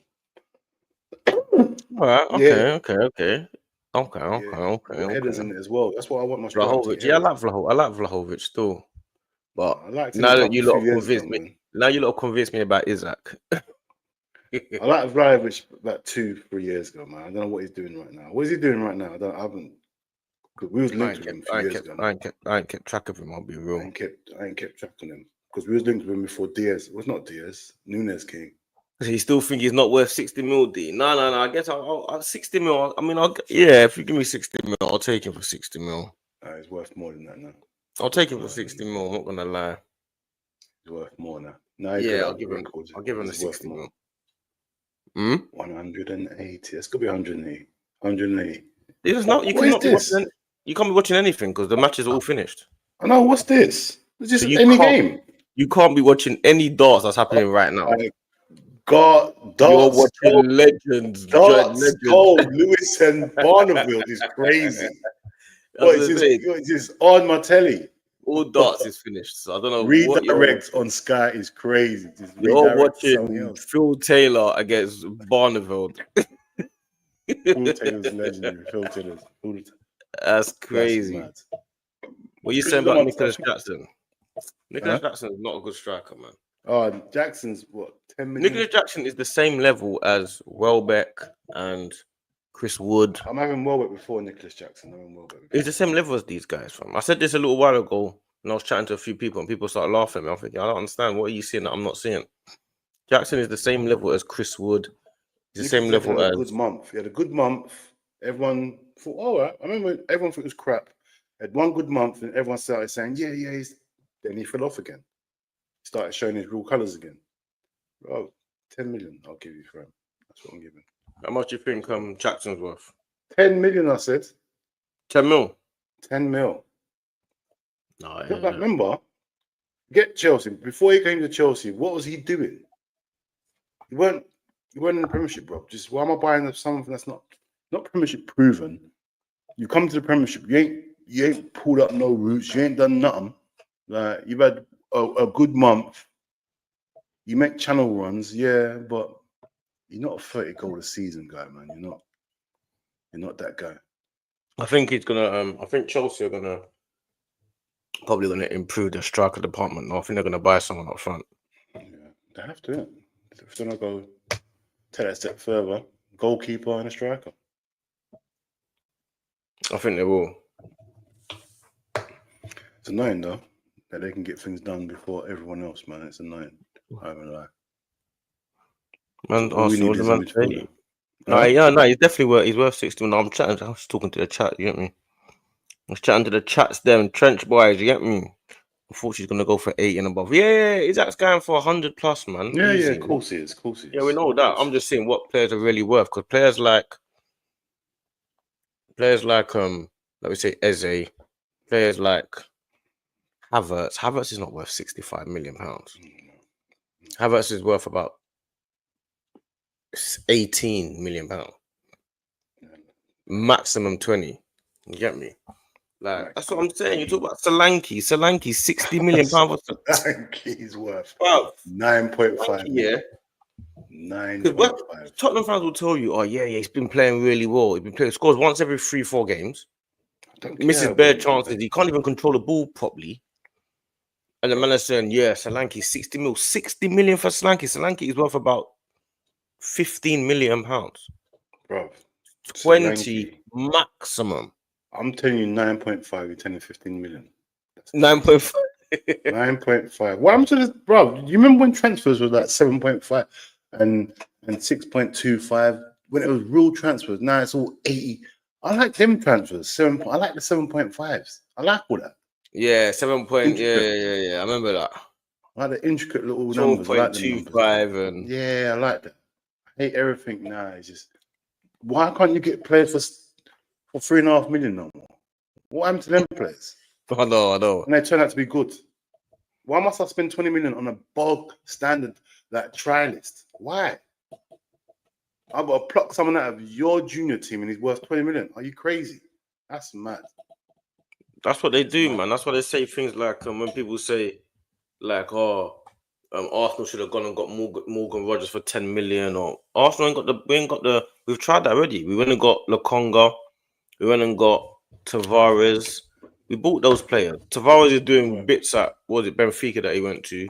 All right. Okay. Headers in it as well. That's what I want my Vlahovic. Yeah, I like Vlahovic still. But I liked him now a that you lot few years convinced ago, me, man. now you lot convinced me about Isaac. I like Vlahovic about 2-3 years ago, man. I don't know what he's doing right now. What is he doing right now? I haven't. Because we was linked with him a few years ago. I ain't kept track of him. I'll be real. I ain't kept track of him because we was linked with him before Diaz. It was not Diaz. Nunes came. So you still think he's not worth 60 mil, D? No. I guess I'll 60 mil. I mean, if you give me 60 mil, I'll take him for 60 mil. He's worth more than that now. I'll take him for 60 mil. I'm not gonna lie. He's worth more now. I'll give him the 60 mil. 180. It's gonna be 180. 180. You can't be watching anything because the matches are all finished. I know. What's this? It's just any game. You can't be watching any darts that's happening right now. God, darts. You're watching legends. Darts. Lewis and Barneveld is crazy. It's just on my telly. All darts is finished. So I don't know. Redirect on Sky is crazy. You're watching Phil Taylor against Barneveld. Phil Taylor's legendary. Phil Taylor's. That's crazy. What are you saying about Nicholas Jackson? Nicholas Jackson is not a good striker, man. Oh, Jackson's what? 10 million. Nicholas Jackson is the same level as Welbeck and Chris Wood. I'm having Welbeck before Nicholas Jackson. He's the same level as these guys, fam. I said this a little while ago, and I was chatting to a few people, and people started laughing at me. I'm thinking, I don't understand. What are you seeing that I'm not seeing? Jackson is the same level as Chris Wood. He's the same level had a as good month. He had a good month. Everyone thought, all right. I remember everyone thought it was crap. He had one good month, and everyone started saying, yeah. Then he fell off again. Started showing his real colours again. Bro, 10 million I'll give you for him. That's what I'm giving. How much do you think Jackson's worth? 10 million, I said. 10 mil. 10 mil. No, Like, remember, get Chelsea. Before he came to Chelsea, what was he doing? He weren't in the Premiership, bro. Just why am I buying something that's not Premiership proven? You come to the Premiership, you ain't pulled up no roots, you ain't done nothing. Like, you've had a good month. You make channel runs, yeah, but you're not a 30 goal a season guy, man. You're not that guy. I think he's gonna. I think Chelsea are probably gonna improve their striker department. No, I think they're gonna buy someone up front. Yeah, they have to. If they're not go take that step further, goalkeeper and a striker. I think they will. It's annoying though that they can get things done before everyone else, man. It's annoying. I won't lie. Man, All we Arsenal, need is the a man. midfielder. No, he's definitely worth. He's worth 60. No, I'm chatting. I was talking to the chat. You get me? I was chatting to the chats. Them trench boys. You get me? I thought she's gonna go for 80 and above. Yeah, Isaac's going for 100 plus, man. Yeah, Easy. of course he is. Of course he is. Yeah, we know that. I'm just saying what players are really worth, because players like let me say Eze, players like Havertz. Havertz is not worth 65 million pounds. Havertz is worth about 18 million pounds. Maximum 20. You get me? Like, that's what I'm saying. You talk about Solanke, 60 million pounds. Solanke's worth 9.5. Yeah. 9.5. Tottenham fans will tell you, oh yeah, he's been playing really well. He's been playing scores once every 3-4 games. Misses bare chances. He can't even control the ball properly. And the man is saying, yeah, Solanke, 60 mil. 60 million for Solanke. Solanke is worth about 15 million pounds. Bro. 20 maximum. I'm telling you 9.5, you're telling 15 million. 9.5. 9.5. What happened to this, bro? You remember when transfers was like 7.5 and 6.25 when it was real transfers? Now it's all 80. I like them transfers. I like the 7.5s. I like all that. Yeah, 7 point. Yeah. I remember that. I like the intricate little numbers. I like the numbers. 25 and yeah, I like that. I hate everything now. It's just, why can't you get players for 3.5 million no more? What happened to them players? I know. And they turn out to be good. Why must I spend 20 million on a bog standard like try list? Why? I've got to pluck someone out of your junior team and he's worth 20 million. Are you crazy? That's mad. That's what they do, man. That's why they say things like when people say, like, Arsenal should have gone and got Morgan Rogers for 10 million, or Arsenal we've tried that already. We went and got Lokonga, we went and got Tavares. We bought those players. Tavares is doing bits at Benfica that he went to.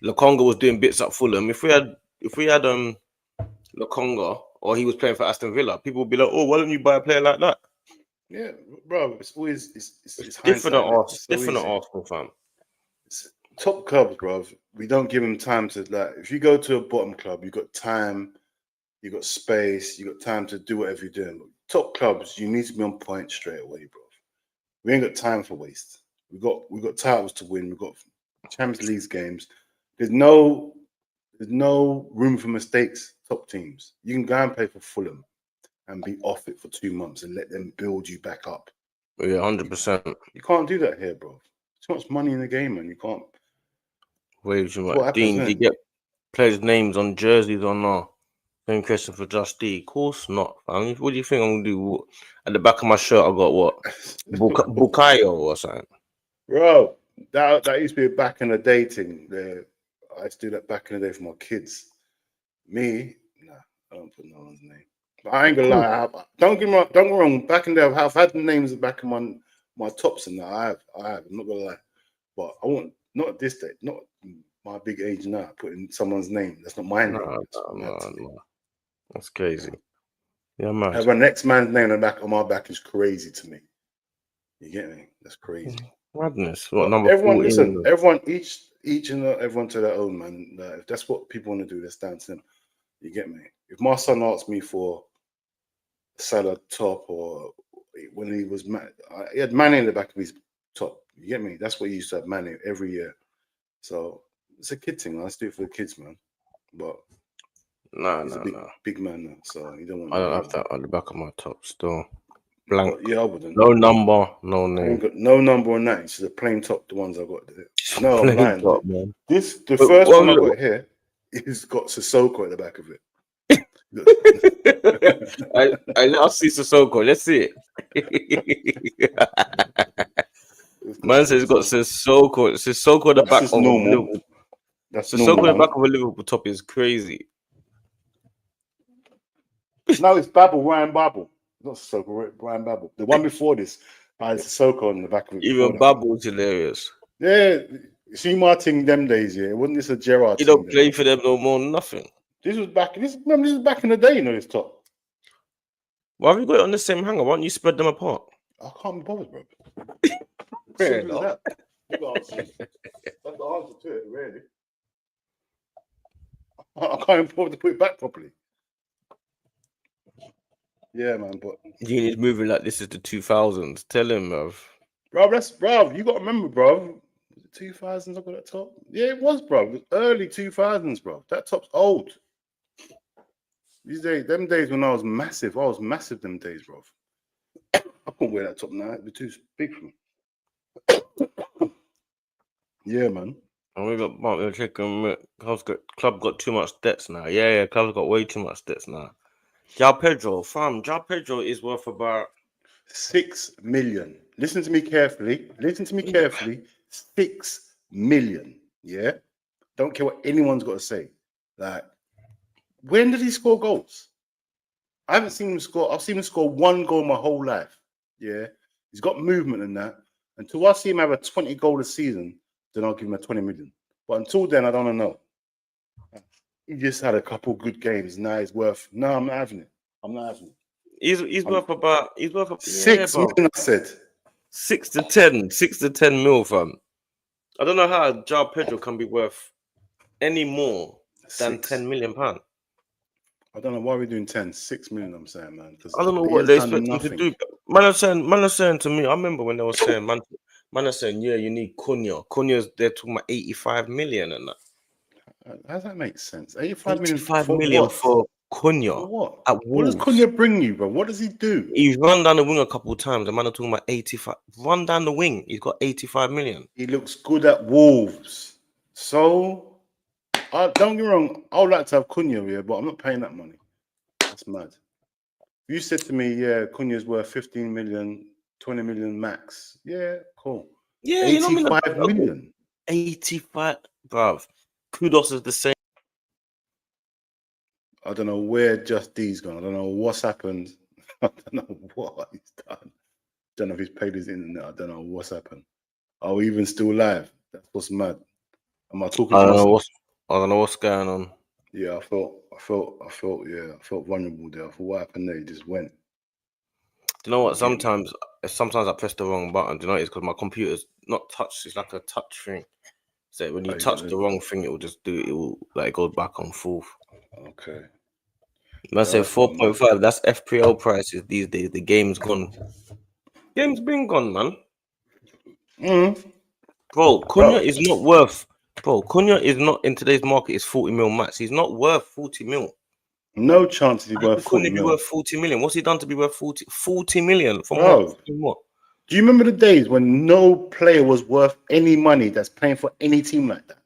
Lokonga was doing bits at Fulham. If we had Lokonga, or he was playing for Aston Villa, people would be like, oh, why don't you buy a player like that? Yeah, bro, it's always it's different at Arsenal, fam. Top clubs, bro. We don't give them time to, like, if you go to a bottom club, you got time, you got space, you got time to do whatever you're doing. But top clubs, you need to be on point straight away, bro. We ain't got time for waste. We got titles to win. We got Champions League games. There's no room for mistakes. Top teams, you can go and play for Fulham and be off it for 2 months and let them build you back up. Yeah, 100%. You can't do that here, bro. Too much money in the game, man. You can't. Wait, Dean, do you get players' names on jerseys or not? Same question for Justy. Of course not. I mean, what do you think I'm gonna do? At the back of my shirt, I got what? Bukayo or something. Bro, that used to be back in the day thing. I used to do that back in the day for my kids. Me, nah, I don't put no one's name. But I ain't gonna lie. Don't get me wrong. Back in the day, I've had the names back in my tops and that. I have. I'm not gonna lie. But I want, not at this day, not my big age now, putting someone's name. That's not my name. No. That's crazy. Yeah, man. Having an next man's name on my back is crazy to me. You get me? That's crazy. Madness. What, but number everyone, 14? listen, everyone, each each and everyone to their own, man. If that's what people want to do, that's down to them. You get me? If my son asked me for salad top, or when he was he had Manny in the back of his top. You get me? That's what he used to have, Manny, every year. So it's a kid thing. Let's do it for the kids, man. But he's a big man now, so you don't want. I don't have that on the back of my top still. Blank. But yeah, I wouldn't. No number, no name. Got no number on that. It's just a plain top. The ones I got there. No, I'm lying. Top, man. The first one I got here, it's got Sissoko at the back of it. I let us see Sissoko. Let's see it. Man says it's got Sissoko. Sissoko at the back of Liverpool. That's Sissoko at the back of a Liverpool top is crazy. No, it's Ryan Babel. Not Sissoko, Ryan Babel. The one before this had Sissoko on the back of it. Even Babel's hilarious. Yeah, see Martin them days, yeah. Wasn't this a Gerrard? He don't play for them no more, nothing. This was back in the day, you know, this top. Why have you got it on the same hanger? Why don't you spread them apart? I can't be bothered, bro. Fair enough. That's the answer to it, really. I can't even bother to put it back properly. Yeah, man, but you need moving like this is the 2000s. Tell him, bruv. Bro, you got to remember, bro. 2000s, I got that top. Yeah, it was, bro. It was early 2000s, bro. That top's old. These days, them days when I was massive them days, bro. I couldn't wear that top now. It'd be too big for me. Yeah, man. And we got Martin Chicken. Club got too much debts now. Yeah, club's got way too much debts now. João Pedro is worth about 6 million. Listen to me carefully. 6 million. Yeah. Don't care what anyone's got to say. Like, when did he score goals? I haven't seen him score. I've seen him score one goal my whole life. Yeah. He's got movement in that. Until I see him have a 20 goal a season, then I'll give him a 20 million. But until then, I don't know. He just had a couple good games. Now he's worth. No, I'm not having it. He's worth about 6 million. I said 6 to 10 mil, fam. I don't know how João Pedro can be worth any more than 10 million pounds. I don't know why we're doing 10, 6 million. I'm saying, man, because I don't know what they expect him to do. Man are saying to me. I remember when they were saying, man are saying, yeah, you need Cunha. Cunha's they're talking about 85 million and that. How does that make sense? 85 million for Cunha. For what? What does Cunha bring you, bro? What does he do? He's run down the wing a couple of times. The man are talking about 85. Run down the wing. He's got 85 million. He looks good at Wolves. So, don't get me wrong. I would like to have Cunha here, but I'm not paying that money. That's mad. You said to me, yeah, Cunha's worth 15 million, 20 million max. Yeah, cool. Yeah, 85 million. 85, bruv. Kudos is the same. I don't know where Just D's gone. I don't know what's happened. I don't know what he's done. I don't know if he's paid his internet. I don't know what's happened. Are we even still live? That's what's mad. Am I talking? I don't know what's going on. Yeah, I felt vulnerable there. I thought, what happened there? He just went. Do you know what? Sometimes I press the wrong button. Do you know it's because my computer's not touch. It's like a touch thing. So when you touch the wrong thing, it will just do. It will like go back and forth. Okay. I say 4.5. That's FPL prices these days. The game's gone. Game's been gone, man. Bro, Cunha is not worth. Bro, Cunha is not in today's market. Is 40 mil max. He's not worth 40 mil. No chance he's worth 40 mil. Be worth 40 million. What's he done to be worth 40 million? From what? Do you remember the days when no player was worth any money that's playing for any team like that?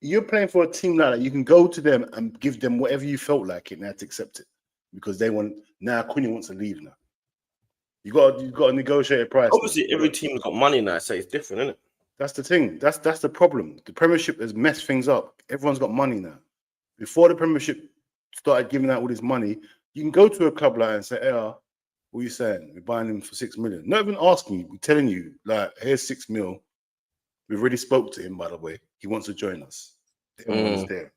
You're playing for a team like that, you can go to them and give them whatever you felt like it, and they had to accept it because they want. Now Cunha wants to leave now. You got to negotiate a price. Obviously, every team's got money now, so it's different, isn't it? That's the thing. That's the problem. The Premiership has messed things up. Everyone's got money now. Before the Premiership started giving out all this money, you can go to a club like that and say, "Hey, what are you saying? We're buying him for 6 million." Not even asking you. We're telling you, like, here's 6 mil. We've already spoke to him, by the way. He wants to join us. Everyone's there.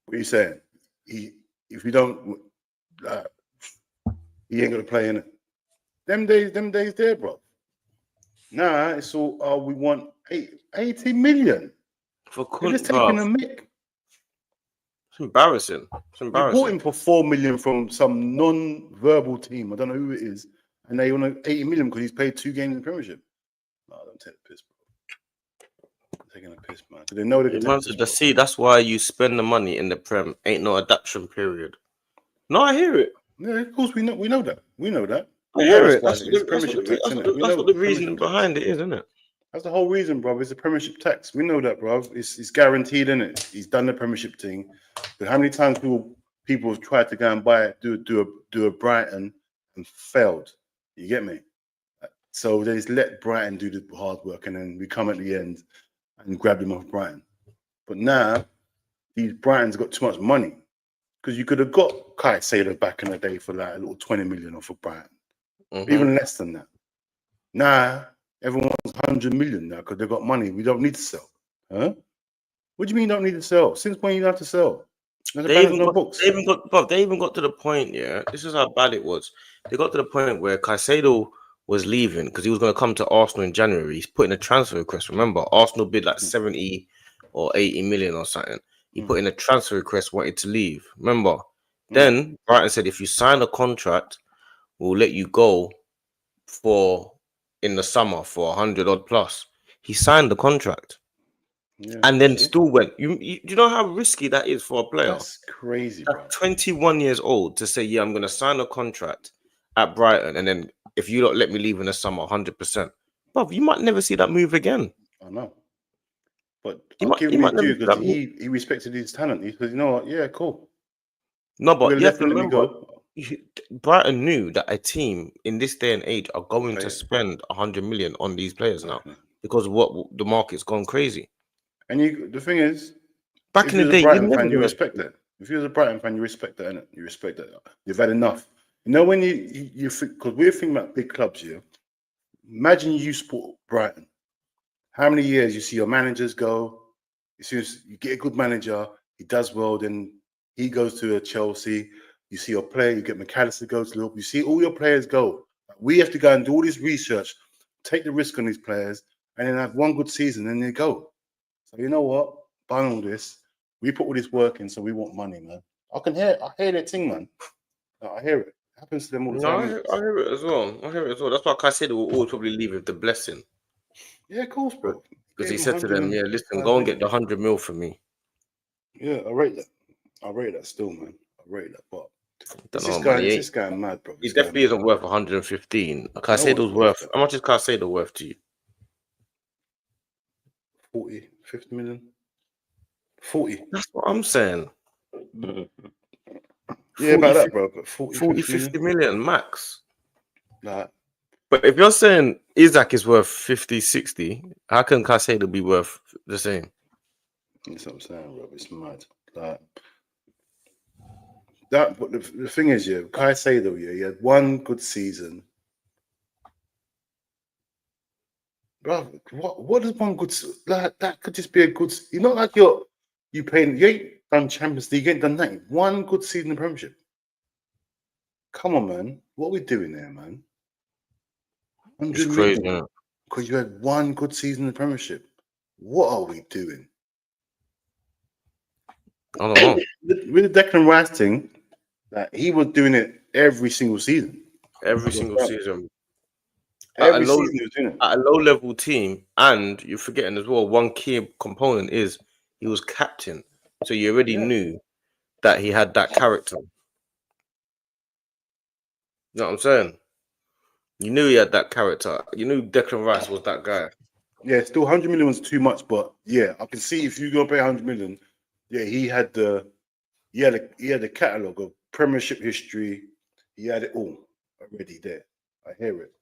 What are you saying? If we don't, he ain't gonna play in it. Them days there, bro. Nah, it's all. We want 80 million. For They're just bruv, taking a mick. it's embarrassing. It's They bought embarrassing. him for 4 million from some non-verbal team. I don't know who it is, and they want 80 million because he's played 2 games in the Premiership. No, don't take the piss, bro. I'm taking a piss, man. They know they can take the piss. See, that's why you spend the money in the Prem. Ain't no adaptation period. No, I hear it. Yeah, of course we know that. We know that. I hear it. That's Premiership tax, isn't it? That's what the reason behind it is, isn't it? That's the whole reason, bro. It's the Premiership tax. We know that, bro. It's guaranteed, isn't it? He's done the Premiership thing. But how many times people have tried to go and buy it, do a Brighton and failed? You get me? So they just let Brighton do the hard work, and then we come at the end and grab them off Brighton. But now these Brightons got too much money because you could have got Kai Sailor back in the day for like a little 20 million off of Brighton, even less than that. Now everyone's 100 million now because they've got money. We don't need to sell, huh? What do you mean you don't need to sell? Since when you have to sell? They even got to the point, yeah. This is how bad it was. They got to the point where Caicedo was leaving because he was going to come to Arsenal in January. He's putting a transfer request. Remember, Arsenal bid like 70 or 80 million or something. He put in a transfer request, wanted to leave. Remember? Then Brighton said, if you sign a contract, we'll let you go in the summer for 100 odd plus. He signed the contract. Yeah, and then still went. You know how risky that is for a player? That's crazy, bro. 21 years old to say, yeah, I'm going to sign a contract at Brighton, and then if you don't let me leave in the summer, 100%. But you might never see that move again. I know. But I'll give him his due because he respected his talent. He said, you know what? Yeah, cool. No, but you have to remember, Brighton knew that a team in this day and age are going to spend 100 million on these players now because of what the market's gone crazy. And the thing is, back in the day, you respect that. If you're a Brighton fan, you respect that, innit? You respect that. You've had enough. You know, when you think, because we're thinking about big clubs here. Imagine you support Brighton. How many years you see your managers go? You get a good manager, he does well, then he goes to Chelsea. You see your player, you get McAllister go to Liverpool. You see all your players go. We have to go and do all this research, take the risk on these players, and then have one good season, and they go. So you know what? Bang all this. We put all this work in, so we want money, man. I hear that thing, man. I hear it. It happens to them all the time. I hear it as well. That's why Caicedo will always probably leave with the blessing. Yeah, of course, bro. Because he said to them, yeah, listen, go and get the 100 mil for me. Yeah, I rate that still, man. I rate that, but this guy mad, bro. He definitely isn't worth 115. Caicedo's worth. How much is Caicedo worth to you? 40, 50 million. 40. That's what I'm saying. Yeah, about that, bro. But 40, 50 million max. Nah. But if you're saying Isaac is worth 50, 60, how can Caicedo be worth the same? That's what I'm saying, bro. It's mad. Like that. But the thing is, yeah, Caicedo, yeah, he had one good season. Bro, what is one good like that could just be a good, you know, like you ain't done Champions League, you ain't done nothing. One good season in the Premiership. Come on, man. What are we doing there, man? It's crazy, because you had one good season in the Premiership. What are we doing? I don't know. With the Declan Rice thing, that he was doing it every single season. Every single season. Every season he was doing it. At a low level team, and you're forgetting as well, one key component is he was captain. So you already knew that he had that character. You know what I'm saying? You knew he had that character. You knew Declan Rice was that guy. Yeah, still 100 million was too much, but yeah, I can see if you're gonna pay 100 million, yeah, he had the catalogue of Premiership history. He had it all already there. I hear it.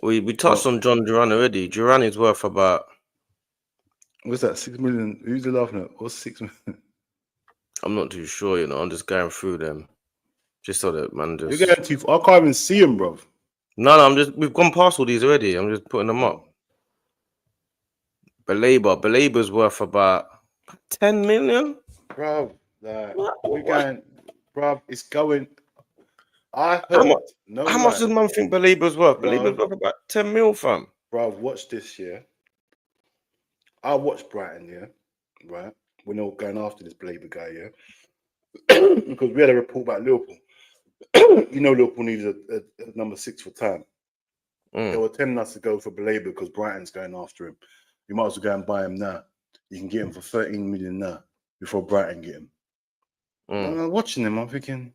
We touched on John Duran already. Duran is worth about, what's that? 6 million. Who's he laughing at? What's 6 million? I'm not too sure, you know. I'm just going through them. Just so that man just. You're going too far. I can't even see him, bro. No, we've gone past all these already. I'm just putting them up. Belabor's worth about 10 million. Bro, we're going, bro, it's going. I heard. How much does man think Belabor's worth? Belabor's worth about 10 mil, fam. Bro, watch this, yeah. I watched Brighton, yeah. right? When they were going after this Labour guy, yeah, because we had a report about Liverpool. Liverpool needed a number 6 for time. They were telling us to go for Labour because Brighton's going after him. You might as well go and buy him now. You can get him for 13 million now before Brighton get him. And I'm watching him. I'm thinking,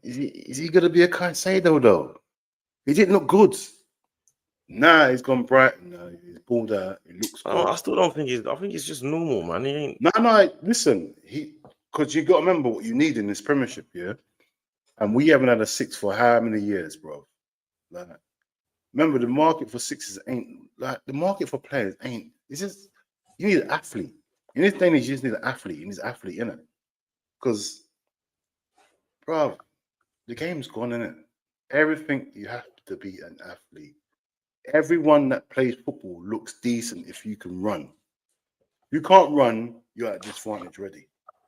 is he going to be a Caicedo though? He didn't look good. Nah, he's gone Brighton. Now he's pulled out. He looks good. I still don't think I think he's just normal, man. He ain't. No. Listen, because you got to remember what you need in this Premiership, yeah. And we haven't had a 6 for how many years, bro? Like, remember, the market for 6s ain't like the market for players ain't. It's just you need an athlete. In this day and age, you just need an athlete. You need an athlete in it. Because, bro, the game's gone in it. Everything you have to be an athlete. Everyone that plays football looks decent if you can run. If you can't run, you're at disadvantage already.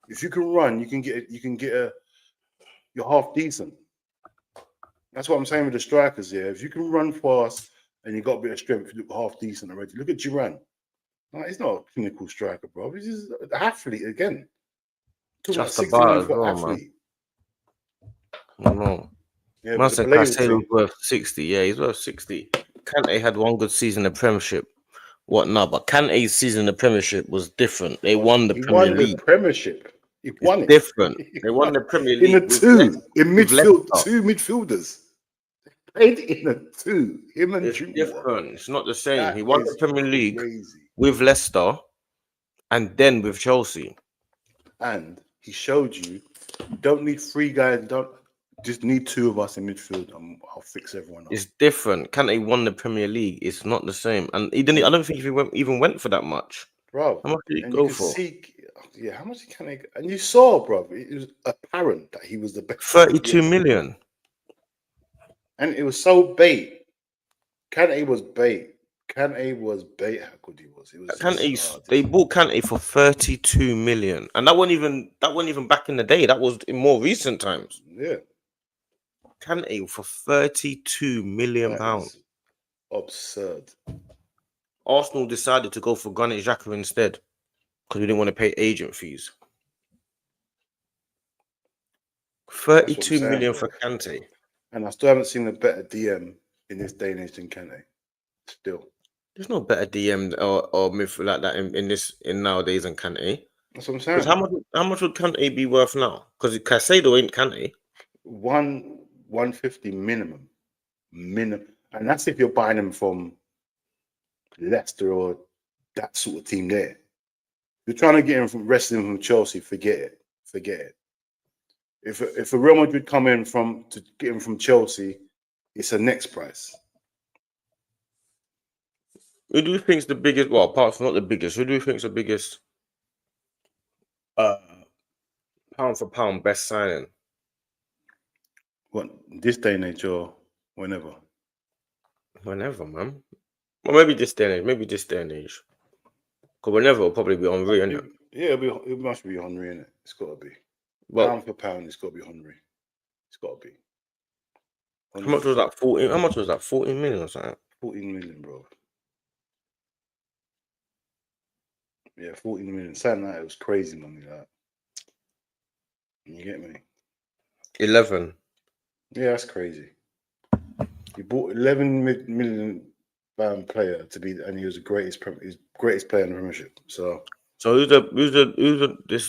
If you can run, you can get you're half decent. That's what I'm saying with the strikers here. If you can run fast and you got a bit of strength, you look half decent already. Look at Duran. No, he's not a clinical striker, bro. He's just an athlete again. Just about as well, man. No. Yeah, Man said Caicedo's worth 60. Yeah, he's worth 60. Kante had one good season in the Premiership. What not? But Kante's season in the Premiership was different. They won the Premier League. The Premiership. He won it. Different. They won the Premier League. In midfield, 2 midfielders. They played in a 2. Him and it's different. It's not the same. That he won the Premier League crazy. With Leicester and then with Chelsea. And he showed you don't need 3 guys. Don't just need 2 of us in midfield. I'll fix everyone up. It's different. Kante won the Premier League. It's not the same. And he didn't. I don't think he even went for that much. Bro, how much did he go for? How much did Kante? And you saw, bro, it was apparent that he was the best. 32 million. And it was so bait. Kante was bait. How good he was. They bought Kante for 32 million, and that wasn't even back in the day. That was in more recent times. Yeah, Kante for 32 million pounds. Absurd. Arsenal decided to go for Granit Xhaka instead because we didn't want to pay agent fees. 32 million for Kante. And I still haven't seen a better DM in this day and age than Kante. Still. There's no better DM or midfield like that in nowadays than Kante. That's what I'm saying. How much would Kante be worth now? Because Caicedo ain't Kante. 150 minimum, and that's if you're buying him from Leicester or that sort of team. There, you're trying to get him from wrestling from Chelsea. Forget it. If a Real Madrid come in to get him from Chelsea, it's a next price. Who do you think is the biggest? Well, apart from not the biggest, who do you think is the biggest pound for pound best signing? What, this day and age or whenever? Whenever, man. Well, maybe this day and age. Because whenever will probably be Henry, innit? Yeah, it must be Henry, innit? It's got to be. Well, pound for pound, it's got to be Henry. It's got to be. How much was that? 14? How much was that? 14 million or something? 14 million, bro. Yeah, 14 million. Saying that, it was crazy money, that. You get me? 11. Yeah, that's crazy. He bought 11 million player to be, and he was the greatest player in the Premiership. So who's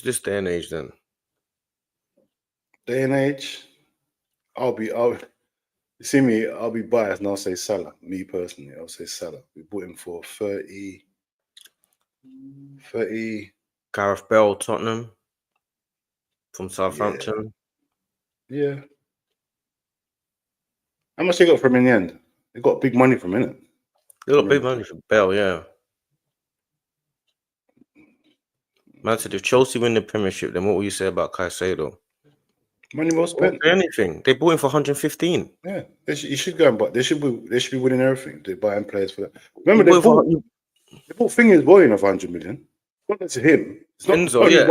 this day and age then? Day and age, I'll be biased and I'll say Salah. Me personally, I'll say Salah. We bought him for 30. Gareth Bale, Tottenham, from Southampton. Yeah. How much they got from him in the end? They got big money from him, innit? They got big money from Bale, yeah. Man said if Chelsea win the Premiership, then what will you say about Caicedo? Money well spent. Anything. They bought him for 115. Yeah, you should go and buy. They should be winning everything. They're buying players for that. Remember, they bought Fingers Boying of 100 million. Not to him. It's not Enzo, yeah.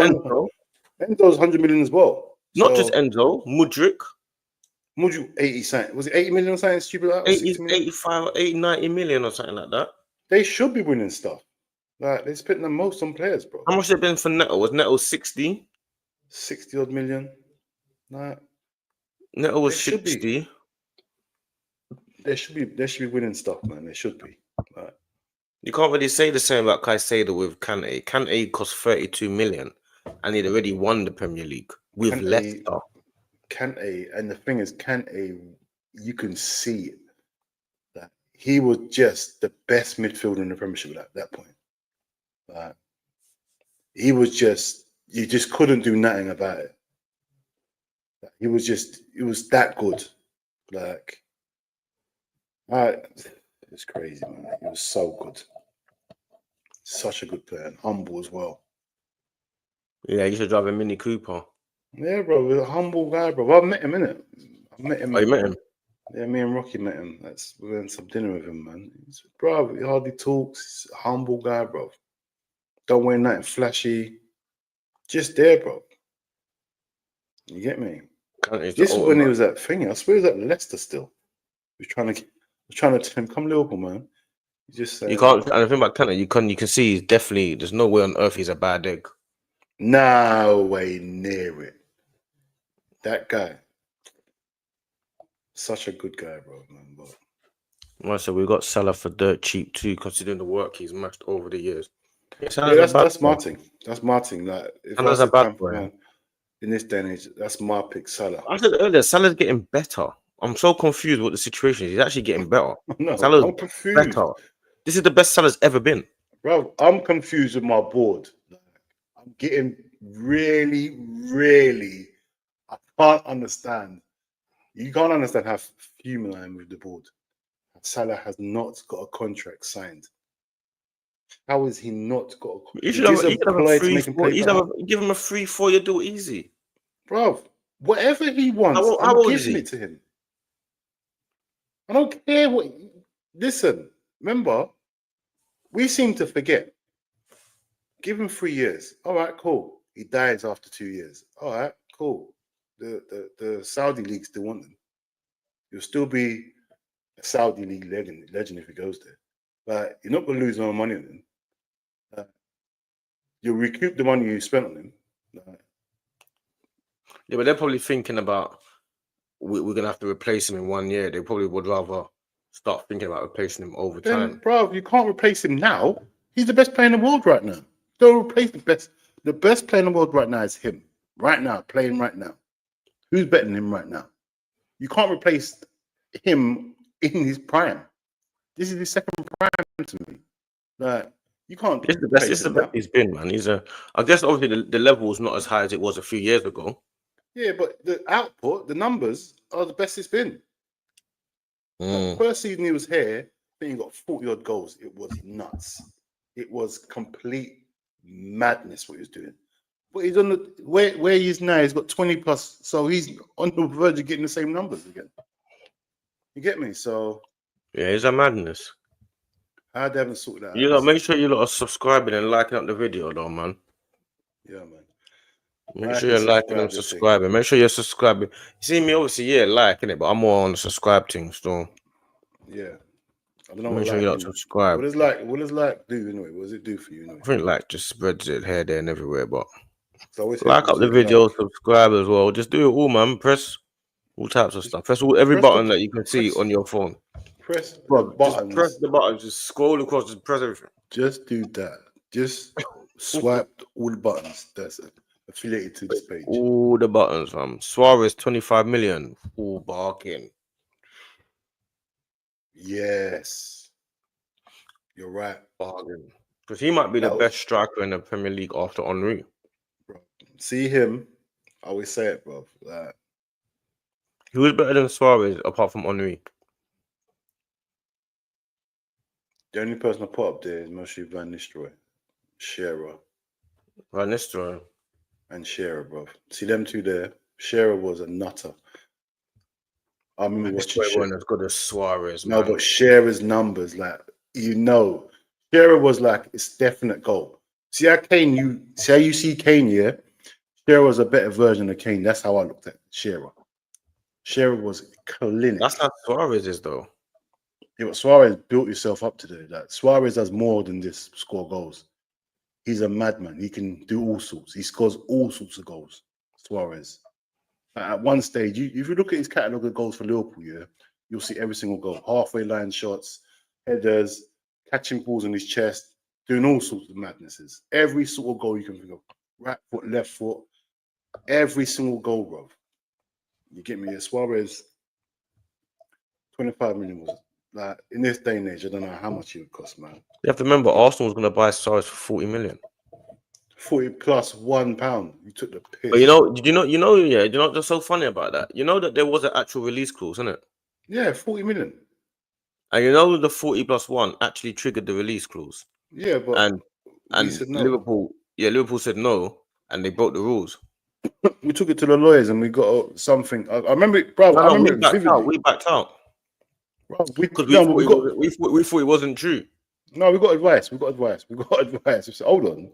Enzo's 100 million as well. Not just Enzo, Mudryk, 80 something. Was it 80 million or something stupid like that? 85, 80, 90 million or something like that. They should be winning stuff. Like they spent the most on players, bro. How much they been for Neto? Was Neto 60? 60 odd million. Like Neto was they should be. 60. They should be winning stuff, man. They should be. Like, You can't really say the same about Caicedo with Kante. Kante cost 32 million and he'd already won the Premier League with Leicester. Kante, and the thing is, Kante, you can see it. That he was just the best midfielder in the Premiership at that point. Like, he was just, you just couldn't do nothing about it. Like, he was that good. Like, it's crazy, man. He was so good. Such a good player and humble as well. Yeah, you should drive a Mini Cooper. Yeah, bro. He's a humble guy, bro. I met him, innit? I met him. Oh, you met him? Yeah, me and Rocky met him. We went some dinner with him, man. Bro, he hardly talks. He's a humble guy, bro. Don't wear nothing flashy. Just there, bro. You get me? This is when he was at thingy. I swear he was at Leicester still. He was trying to tell him, come Liverpool, man. You just say, you can't. And the thing about Kante, you can see he's definitely. There's no way on earth he's a bad egg. No way near it. That guy. Such a good guy, bro, man. But Well, so we got Salah for dirt cheap too, considering the work he's mashed over the years. Yeah, that's Martin. That's Martin. Like, if I was a bad man in this day and age, that's my pick, Salah. I said earlier, Salah's getting better. I'm so confused what the situation is. He's actually getting better. No, Salah's I'm confused. better. This is the best Salah's ever been. Bro, I'm confused with my board. I'm getting really. I can't understand. You can't understand how fuming I am with the board. Salah has not got a contract signed. How has he not got a contract? You should give him a free 4-year deal easy. Bro, whatever he wants, I'm giving it to him. I don't care what. Listen, remember, we seem to forget. Give him 3 years. All right, cool. He dies after 2 years. All right, cool. The Saudi league still want them. You'll still be a Saudi league legend if he goes there. But you're not going to lose no money on him. You'll recoup the money you spent on him. Yeah, but they're probably thinking about we're going to have to replace him in 1 year. They probably would rather start thinking about replacing him over time. Bro, you can't replace him now. He's the best player in the world right now. Don't replace the best. The best player in the world right now is him. Right now, playing right now. Who's better than him right now? You can't replace him in his prime. This is his second prime to me. Like, you can't. It's the best. It's the best he's been, man. I guess obviously the level is not as high as it was a few years ago. Yeah, but the output, the numbers are the best it's been. The first season he was here, I think he got 40 odd goals. It was nuts. It was complete madness what he was doing. But he's on the where he is now. He's got 20 plus, so he's on the verge of getting the same numbers again. You get me? So yeah, it's a madness. I haven't sorted that out. You know, make sure you lot are subscribing and liking up the video, though, man. Yeah, man. Make sure you're liking and subscribing. Make sure you're subscribing. You see me, obviously, yeah, liking it, but I'm more on the subscribe thing, so yeah. I don't know. Make sure you lot subscribe. What does like do anyway? What does it do for you? Anyway? I think like just spreads it here, there, and everywhere. But like up the video, subscribe as well. Just do it all, man. Press all types of stuff. Press every button that you can see on your phone. Press just press the button. Just scroll across. Just press everything. Just do that. Just swipe all the buttons that's affiliated to this page. All the buttons, fam. Suarez 25 million. All barking. Yes, you're right. Bargain. Because he might be the best striker in the Premier League after Henry. Bro, see him. I always say it, bro. Who was better than Suarez apart from Henry? The only person I put up there is mostly Van Nistelrooy, Shearer. Van Nistelrooy. And Shearer, bro. See them two there? Shearer was a nutter. I remember watching Shearer. As good as Suarez. No, but Shearer's numbers, like, Shearer was like, it's definite goal. See how you see Kane, yeah? Shearer was a better version of Kane. That's how I looked at Shearer. Shearer was clinic. That's how Suarez is, though. Yeah, but Suarez built himself up today. Like Suarez does more than just score goals. He's a madman. He can do all sorts. He scores all sorts of goals. Suarez. At one stage, if you look at his catalogue of goals for Liverpool, yeah, you'll see every single goal. Halfway line shots, headers, catching balls on his chest, doing all sorts of madnesses. Every sort of goal you can think of. Right foot, left foot. Every single goal, bro. You get me? Suarez, 25 million was like in this day and age, I don't know how much it would cost, man. You have to remember, Arsenal was going to buy Suarez for 40 million. 40 plus £1. You took the piss. But yeah, you know what's so funny about that? You know that there was an actual release clause, isn't it? Yeah, 40 million. And you know the 40 plus 1 actually triggered the release clause. Yeah, but and we said no. Liverpool said no, and they broke the rules. We took it to the lawyers and we got something. I remember it, bro. I remember it vividly. We backed out. Because we thought it wasn't true. No, we got advice. We got advice. We said, hold on.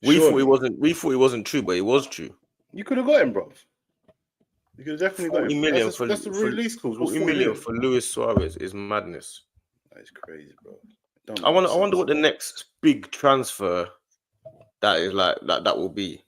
We thought it wasn't true, but it was true. You could have got him, bro. You could have definitely got him. 40 million that's the release clause. 40 million for Luis Suarez is madness. That is crazy, bro. I wonder what the next big transfer that is like that will be.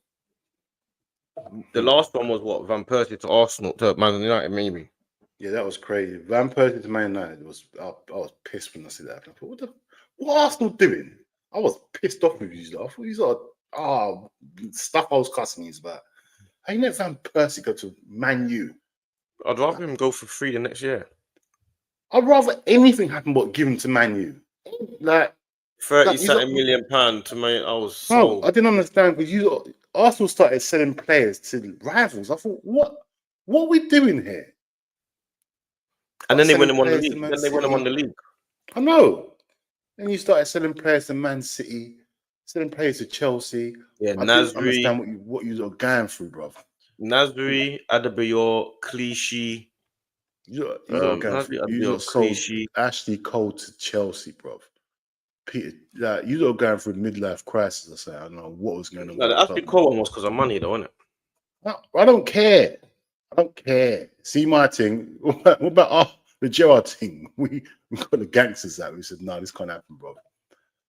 The last one was what? Van Persie to Arsenal, to Man United, maybe. Yeah, that was crazy. Van Persie to Man United I was pissed when I see that. I thought, what Arsenal doing? I was pissed off with you. I thought these are stuff I was cussing you about. How you let Van Persie go to Man U? I'd rather him go for free the next year. I'd rather anything happen but give him to Man U. Like 30 million pound to Man. No, I didn't understand because Arsenal started selling players to rivals. I thought, what are we doing here? And then they went and won the league. Then they went and won the league. I know. Then you started selling players to Man City, selling players to Chelsea. Yeah, I didn't understand what you were going through, bro. Nasri, Adebayor, Clichy. You sold Ashley Cole to Chelsea, bro. Peter, you were going through a midlife crisis. I say, I don't know what was going on. No, the Ashley Cole one was because of money, though, isn't it? No, I don't care. See my thing. What about the Gerard thing? We got the gangsters out. We said, no, this can't happen, bro.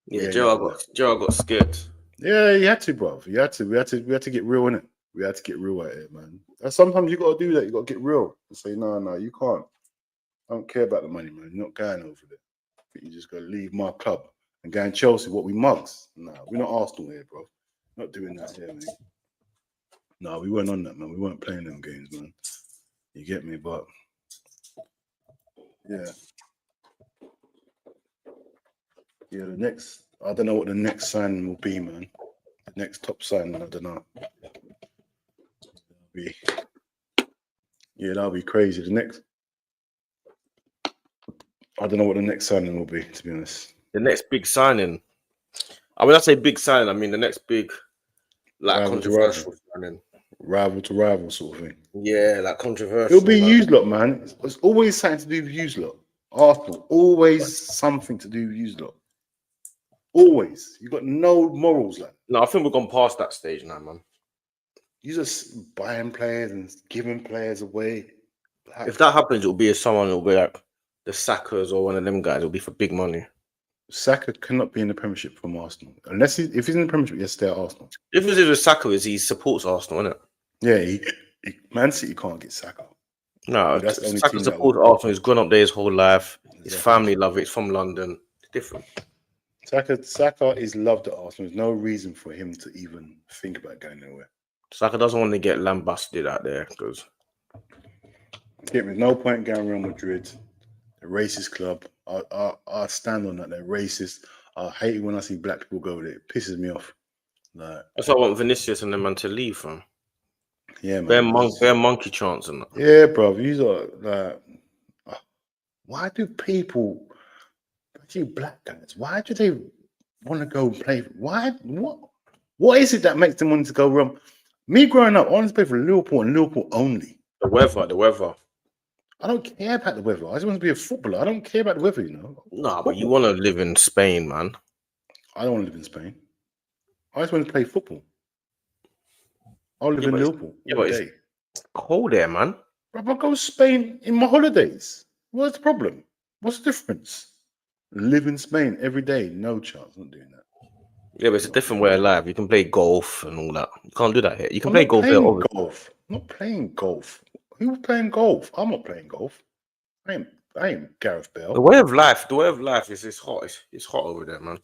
Yeah, Gerard got scared. Yeah, you had to, bro. We had to get real in it. We had to get real at it, man. And sometimes you got to do that. You got to get real and say, no, you can't. I don't care about the money, man. You're not going over there. You just got to leave my club and go in Chelsea. What, we mugs? No, we're not Arsenal here, bro. Not doing that here, man. No, we weren't on that, man. We weren't playing them games, man. You get me? But yeah. Yeah, I don't know what the next signing will be, man. The next top signing, I don't know. That'll be crazy. I don't know what the next signing will be, to be honest. The next big signing. When I say big signing, I mean the next big, like, controversial signing. Rival to rival sort of thing. Yeah, like controversial. It'll be used lot, man. It's always something to do with used lot. Arsenal, always something to do with used lot. Always. You got no morals, like. No, I think we've gone past that stage now, man. You just buying players and giving players away. If that happens, it'll be someone who'll be like the Sackers or one of them guys. It'll be for big money. Saka cannot be in the Premiership from Arsenal unless if he's in the Premiership, he'll stay at Arsenal. The difference with Saka is he supports Arsenal, isn't it? Yeah, Man City can't get Saka. No, Saka supports Arsenal. He's grown up there his whole life. Exactly. His family love it. He's from London. It's different. Saka is loved at Arsenal. There's no reason for him to even think about going anywhere. Saka doesn't want to get lambasted out there because there's no point going Real Madrid, a racist club. I stand on that. They're racist. I hate it when I see black people go there. It pisses me off. Like, that's why I want Vinicius and them man to leave from. Yeah, man. Bare monkey chance and that. Yeah, bro. These are like, why do people, especially black guys, why do they want to go play? What is it that makes them want to go wrong? Me growing up, I wanted to play for Liverpool and Liverpool only. The weather. I don't care about the weather. I just want to be a footballer. I don't care about the weather, you know. No, but you want to live in Spain, man. I don't want to live in Spain. I just want to play football. I'll live in Liverpool. Yeah, but it's cold there, man. Bro, I go to Spain in my holidays. What's the problem? What's the difference? Live in Spain every day. No chance. I'm not doing that. Yeah, but it's a different way of life. You can play golf and all that. You can't do that here. You can I'm play not golf here, playing obviously. golf. I'm not playing golf. Who's playing golf? I'm not playing golf. I ain't Gareth Bale. The way of life is it's hot. It's hot over there, man. Yeah,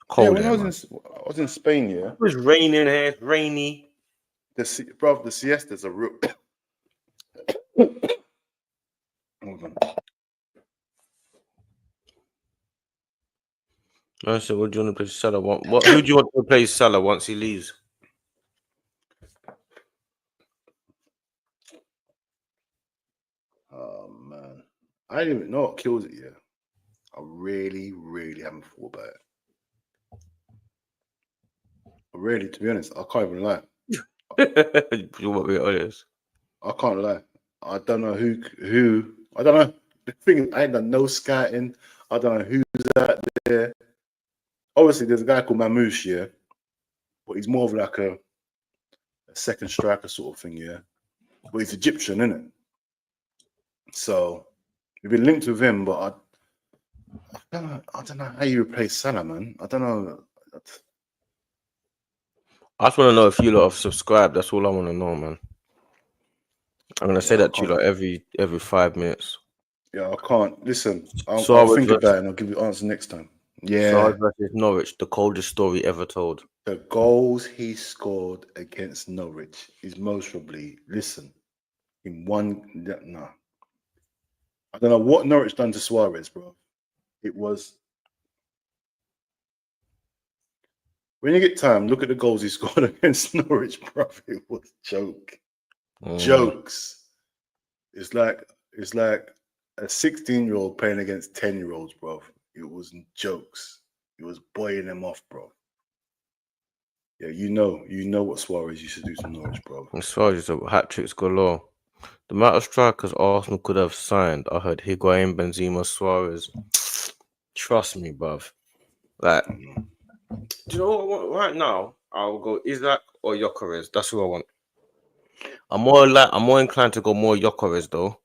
Cold when there, I man. was in Spain, yeah. It was raining here. It's rainy. The siestas are real. Hold on. I said, what do you want to play Salah? Who do you want to play Salah once he leaves? Oh man, I didn't even know what kills it. Yeah, I really, really haven't thought about it. Really, to be honest, I can't even lie. You want to be honest? I can't lie. I don't know who. I don't know. The thing is, I ain't done no scouting. I don't know who's out there. Obviously, there's a guy called Mamouche, yeah, but he's more of like a second striker sort of thing, yeah. But he's Egyptian, isn't it? So we've been linked with him, but I don't know how you replace Salah, man. I don't know. I just want to know if you lot have subscribed. That's all I want to know, man. I'm gonna say that to you like every 5 minutes. Yeah, I can't. Listen, I'll think about it and I'll give you an answer next time. Yeah. Suarez versus Norwich, the coldest story ever told. The goals he scored against Norwich is most probably, listen, in one. No. I don't know what Norwich done to Suarez, bro. It was. When you get time, look at the goals he scored against Norwich, bro. It was a joke. Jokes. It's like a 16-year-old playing against 10-year-olds, bro. It was jokes. It was boiling them off, bro. Yeah, you know what Suarez used to do to Norwich, bro. Suarez is a hat tricks galore. The amount of strikers Arsenal could have signed, I heard Higuain, Benzema, Suarez. Trust me, bruv. Like, do you know what I want right now? I'll go Isaac or Gyökeres. That's who I want. I'm more inclined to go more Gyökeres though.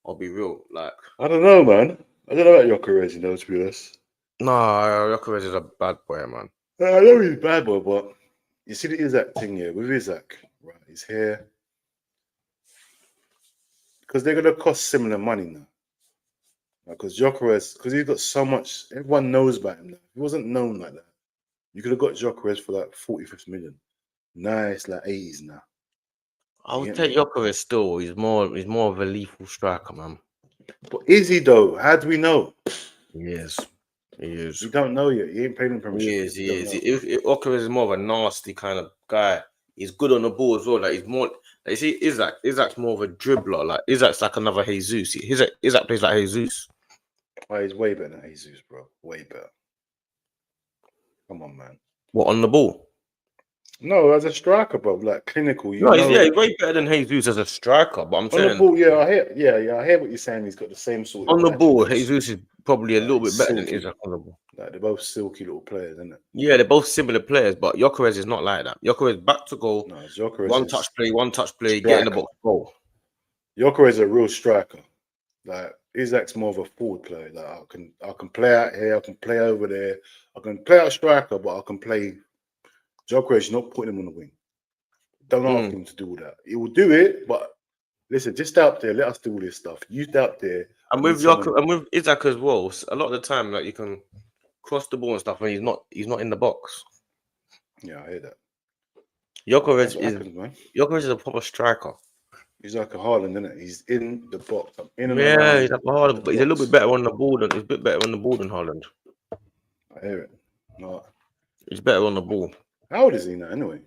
I'll be real. Like, I don't know, man. I don't know about Gyökeres, you know, to be honest. Nah, Gyökeres is a bad boy, man. I know he's a bad boy, but you see the Isaac thing here with Isaac, right? He's here because they're gonna cost similar money now. Because Gyökeres, because he's got so much, everyone knows about him now. He wasn't known like that. You could have got Gyökeres for like 40, 50 million. Nice, like 80s now. I would take Gyökeres still. He's more of a lethal striker, man. But is he though? How do we know? He is. We don't know yet. He ain't playing in Premiership. He is. Gyökeres is more of a nasty kind of guy. He's good on the ball as well. Like he's more. Like, you see, Isaac's more of a dribbler. Like Isaac's like another Jesus. Isaac plays like Jesus. Oh, he's way better than Jesus, bro. Way better. Come on, man. What, on the ball? No, as a striker, bro. Like clinical. He's way better than Jesus as a striker. But I'm saying on the ball, yeah, I hear what you're saying. He's got the same sort of. On the ball, Jesus is probably a little bit better than Isaac on the ball. Like they're both silky little players, isn't it? Yeah, they're both similar players, but Gyökeres is not like that. Gyökeres back to goal. No, Gyökeres one touch play, get in the box, goal. Gyökeres is a real striker. Like Isaac's more of a forward player. Like I can play out here, I can play over there, I can play out striker, but I can play. Gyökeres, you're not putting him on the wing. Don't ask him to do all that. He will do it, but listen, just out there, let us do all this stuff. You out there. And with with Isaac as well, a lot of the time, like you can cross the ball and stuff, and he's not in the box. Yeah, I hear that. Gyökeres is a proper striker. He's like a Haaland, isn't it? He's in the box. He's like a Haaland, but he's a little bit better on the ball than Haaland. I hear it. No. He's better on the ball. How old is he now, anyway?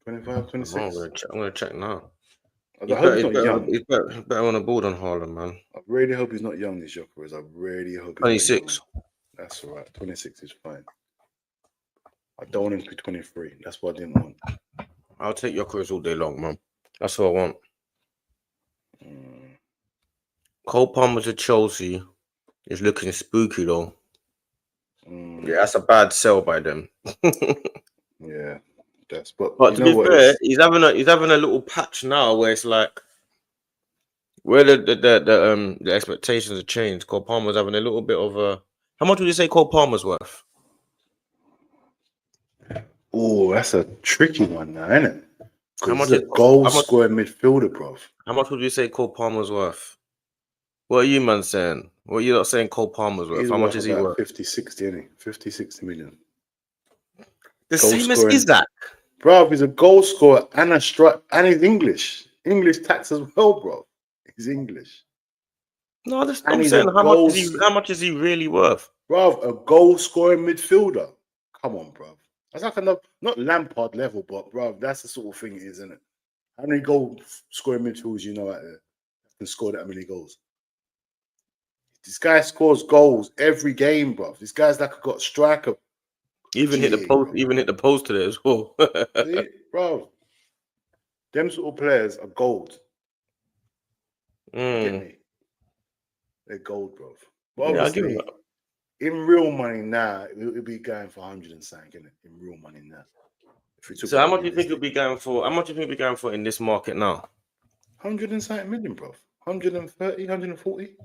25, 26? I'm going to check now. I hope he's not young. He's better on the ball than Haaland, man. I really hope he's not young, this Gyökeres. I really hope he's 26. That's all right. 26 is fine. I don't want him to be 23. That's what I didn't want. I'll take Gyökeres all day long, man. That's what I want. Cole Palmer to Chelsea is looking spooky, though. Yeah, that's a bad sell by them. Yeah, but to be fair, he's having a little patch now where it's like Where the expectations have changed. Cole Palmer's having a little bit of a. How much would you say Cole Palmer's worth? Oh, that's a tricky one now, isn't it? How Because much he's is a goal how much? scoring midfielder, bro. How much would you say Cole Palmer's worth? What are you man saying? What are you not saying Cole Palmer's worth? He's How much worth is he about worth? 50, 60, isn't he? 50, 60 million. The Goal same as scoring. Isaac. Bro, he's a goal scorer and a strike, and he's English. English tax as well, bro. He's English. No, And I'm he's saying a goal, how much is he really worth? bro, a goal scoring midfielder. Come on, bro. That's like enough, not Lampard level, but bro, that's the sort of thing it is, isn't it? How many goal scoring midfielders you know out there can score that many goals? This guy scores goals every game, bro. This guy's like a striker. Even hit the post. Bro. Even hit the post today as well. See, bro, them sort of players are gold. You get me? They're gold, bro. But Yeah, I give him obviously, that. in real money now, it'll be going for 100 and something, innit? In real money now. If we took So how it much do you think it'll realistic. be going for? How much do you think it'll be going for in this market now? 100 and something million, bro. 130, 140.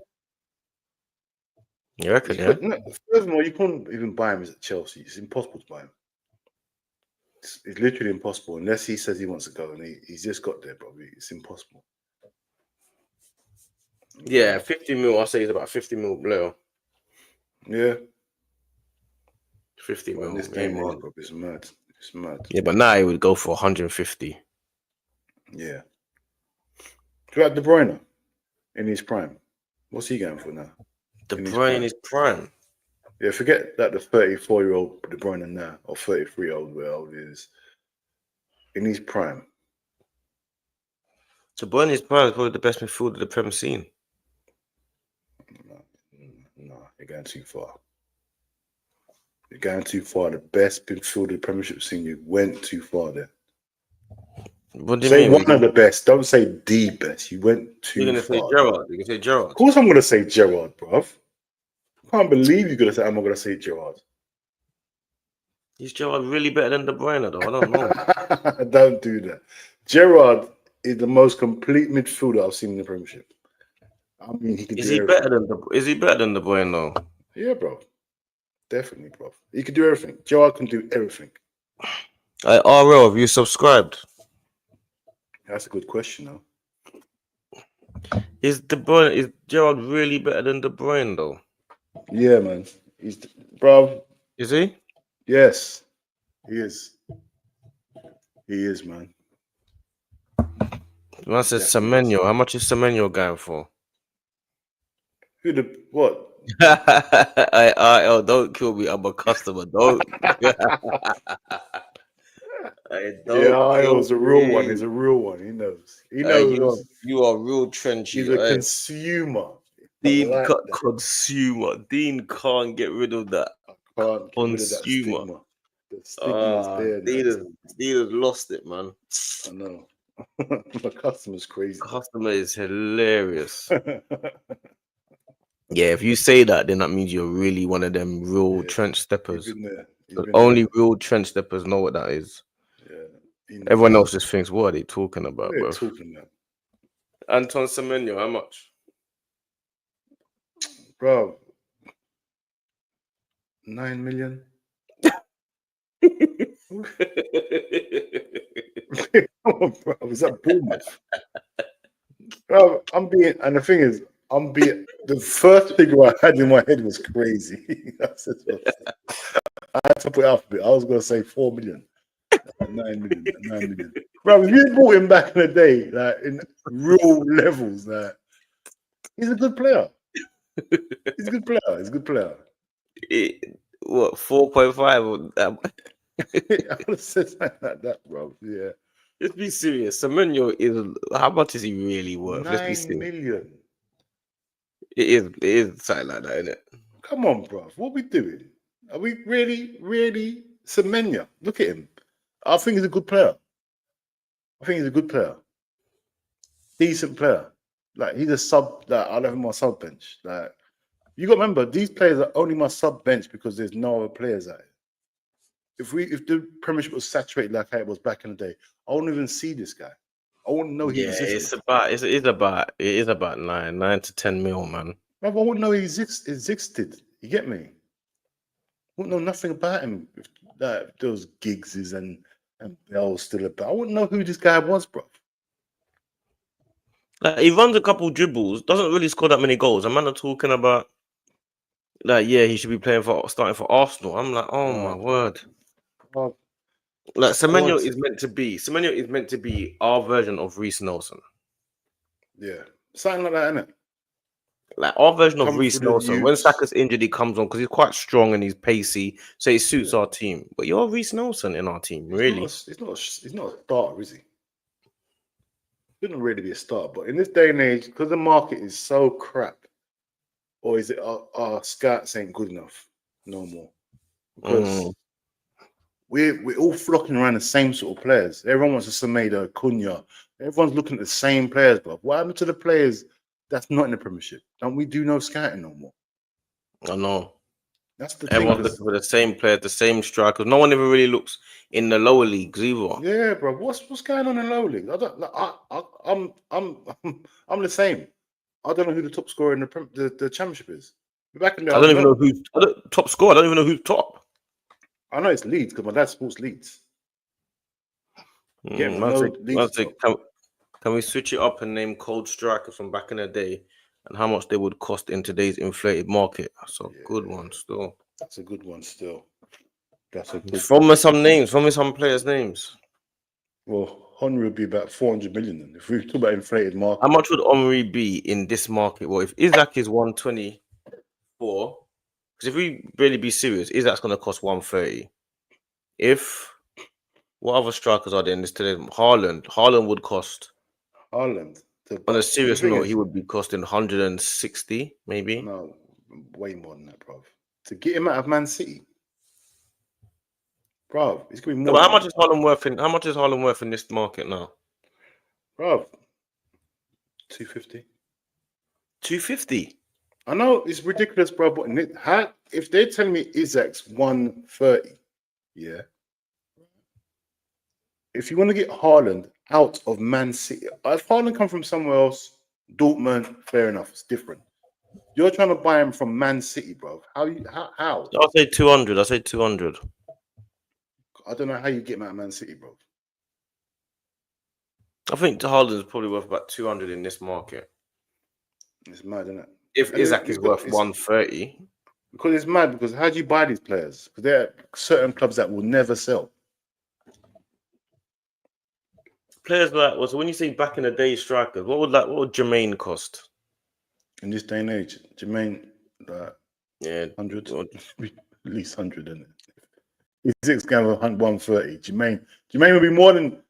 You reckon? You Yeah. could, no, furthermore, you couldn't even buy him at Chelsea. It's impossible to buy him. It's literally impossible unless he says he wants to go and he's just got there, bro. It's impossible. Yeah, 50 mil. I say it's about 50 mil below. Yeah. 50 But mil. in this Game game, on. bro, it's mad. It's mad. Yeah, but now he would go for 150. Yeah. Throughout De Bruyne in his prime, what's he going for now? De In his Bruyne in prime. his prime. Yeah, forget that the 34-year-old De Bruyne now, or 33-year-old, where old he is. In his prime. De Bruyne in his prime is probably the best midfielder the Prem seen. No, you're going too far. You're going too far. The best midfielder the Premiership seen, you went too far there. What do you Say mean? one of the best. Don't say the best. You went too You're gonna far. say Gerrard. You can say Gerrard. Of course I'm going to say Gerrard, bruv. I can't believe you're going to say I'm not going to say Gerrard. Is Gerrard really better than De Bruyne though? I don't know. Don't do that. Gerrard is the most complete midfielder I've seen in the Premiership. I mean, he can do everything. Is he better than De Bruyne though? Yeah, bro. Definitely, bro. He can do everything. Gerrard can do everything. RL, have you subscribed? That's a good question, though. Is Gerrard really better than De Bruyne though? Yeah, man. Bro. Is he? Yes, he is. He is, man. Man says Semenyo. How much is Semenyo going for? What? Don't kill me. I'm a customer. Don't. It's a real one. He's a real one. He knows. He knows. You are real trenchy. He's a consumer. Dean consumer. Dean can't get rid of that. I can't get rid of that stigma. The stigma is there. Dean has lost it, man. I know. My customer's crazy. Customer is hilarious. Yeah, if you say that, then that means you're really one of them real trench steppers. Only real trench steppers know what that is. Yeah. Everyone else just thinks, what are they talking about, bro? Anton Semenyo, how much? Bro, 9 million. Come on, bro. Is that Bournemouth? Bro, and the thing is, the first figure I had in my head was crazy. I had to put it up a bit. I was going to say 4 million. 9 million. 9 million. Bro, if you bought him back in the day, like in real levels, like, he's a good player. He's a good player. He's a good player. What, 4.5? I would have said something like that, bro. Yeah. Let's be serious. Semenyo is, how much is he really worth? 9 million. It is something like that, isn't it? Come on, bro. What are we doing? Are we really Semenyo? Look at him. I think he's a good player. Decent player. Like, he's a sub. Like, I'll have him on sub bench. Like, you got to remember, these players are only my sub bench because there's no other players out here. If the Premiership was saturated like how it was back in the day, I wouldn't even see this guy. I wouldn't know he Yeah, existed. it is about 9 to 10 mil, man. Bruv, I wouldn't know he existed. You get me? Wouldn't know nothing about him if those Giggses and Bell's still about. I wouldn't know who this guy was, bro. Like, he runs a couple dribbles, doesn't really score that many goals. A man are talking about, like, yeah, he should be starting for Arsenal. I'm like, oh my word. Well, Like, Semenyo squad. is meant to be our version of Reece Nelson. Yeah, something like that, innit? Like our version of Come Reece through the Nelson. When youths. Saka's injured, he comes on because he's quite strong and he's pacey, so he suits our team. But you're Reece Nelson in our team, really. He's not a starter, is he? Shouldn't really be a starter, but in this day and age, because the market is so crap, or is it our scouts ain't good enough no more? Because we're all flocking around the same sort of players. Everyone wants a Semedo, Cunha. Everyone's looking at the same players, bro. What happened to the players that's not in the Premiership? Don't we do no scouting no more? I know. That's the Everyone's thing. looking for the same players, the same strikers. No one ever really looks in the lower leagues either. Yeah, bro. What's going on in low league? I'm the same. I don't know who the top scorer in the championship is. Back in there, I don't even know who's top scorer. I don't even know who's top. I know it's Leeds because my dad sports Leeds. Yeah, Can we switch it up and name cold strikers from back in the day and how much they would cost in today's inflated market? That's a good one still. That's a good one still. That's a good From me some names. From me some players' names. Well, Henry would be about 400 million then. If we talk about inflated market. How much would Henry be in this market? Well, if Isaac is 124, because if we really be serious, Isaac's going to cost 130. What other strikers are there in this today? Haaland would cost. Haaland. On a serious note, he would be costing 160, maybe. No, way more than that, bro. To get him out of Man City, bro, it's gonna be more. But how much is Haaland worth in this market now, bro? 250. 250. I know it's ridiculous, bro. But if they're telling me Isaac's 130, yeah. If you want to get Haaland out of Man City, if Haaland come from somewhere else, Dortmund, fair enough, it's different. You're trying to buy him from Man City, bro. How? I'll say 200. I don't know how you get him out of Man City, bro. I think Haaland is probably worth about 200 in this market. It's mad, isn't it? If Isaac is worth 130. Because it's mad, because how do you buy these players? Because there are certain clubs that will never sell. Players like, so when you say back in the day strikers, what would Jermaine cost? In this day and age, Jermaine, 100, at least 100, isn't it? Isaac's going for 130. Jermaine will be more than.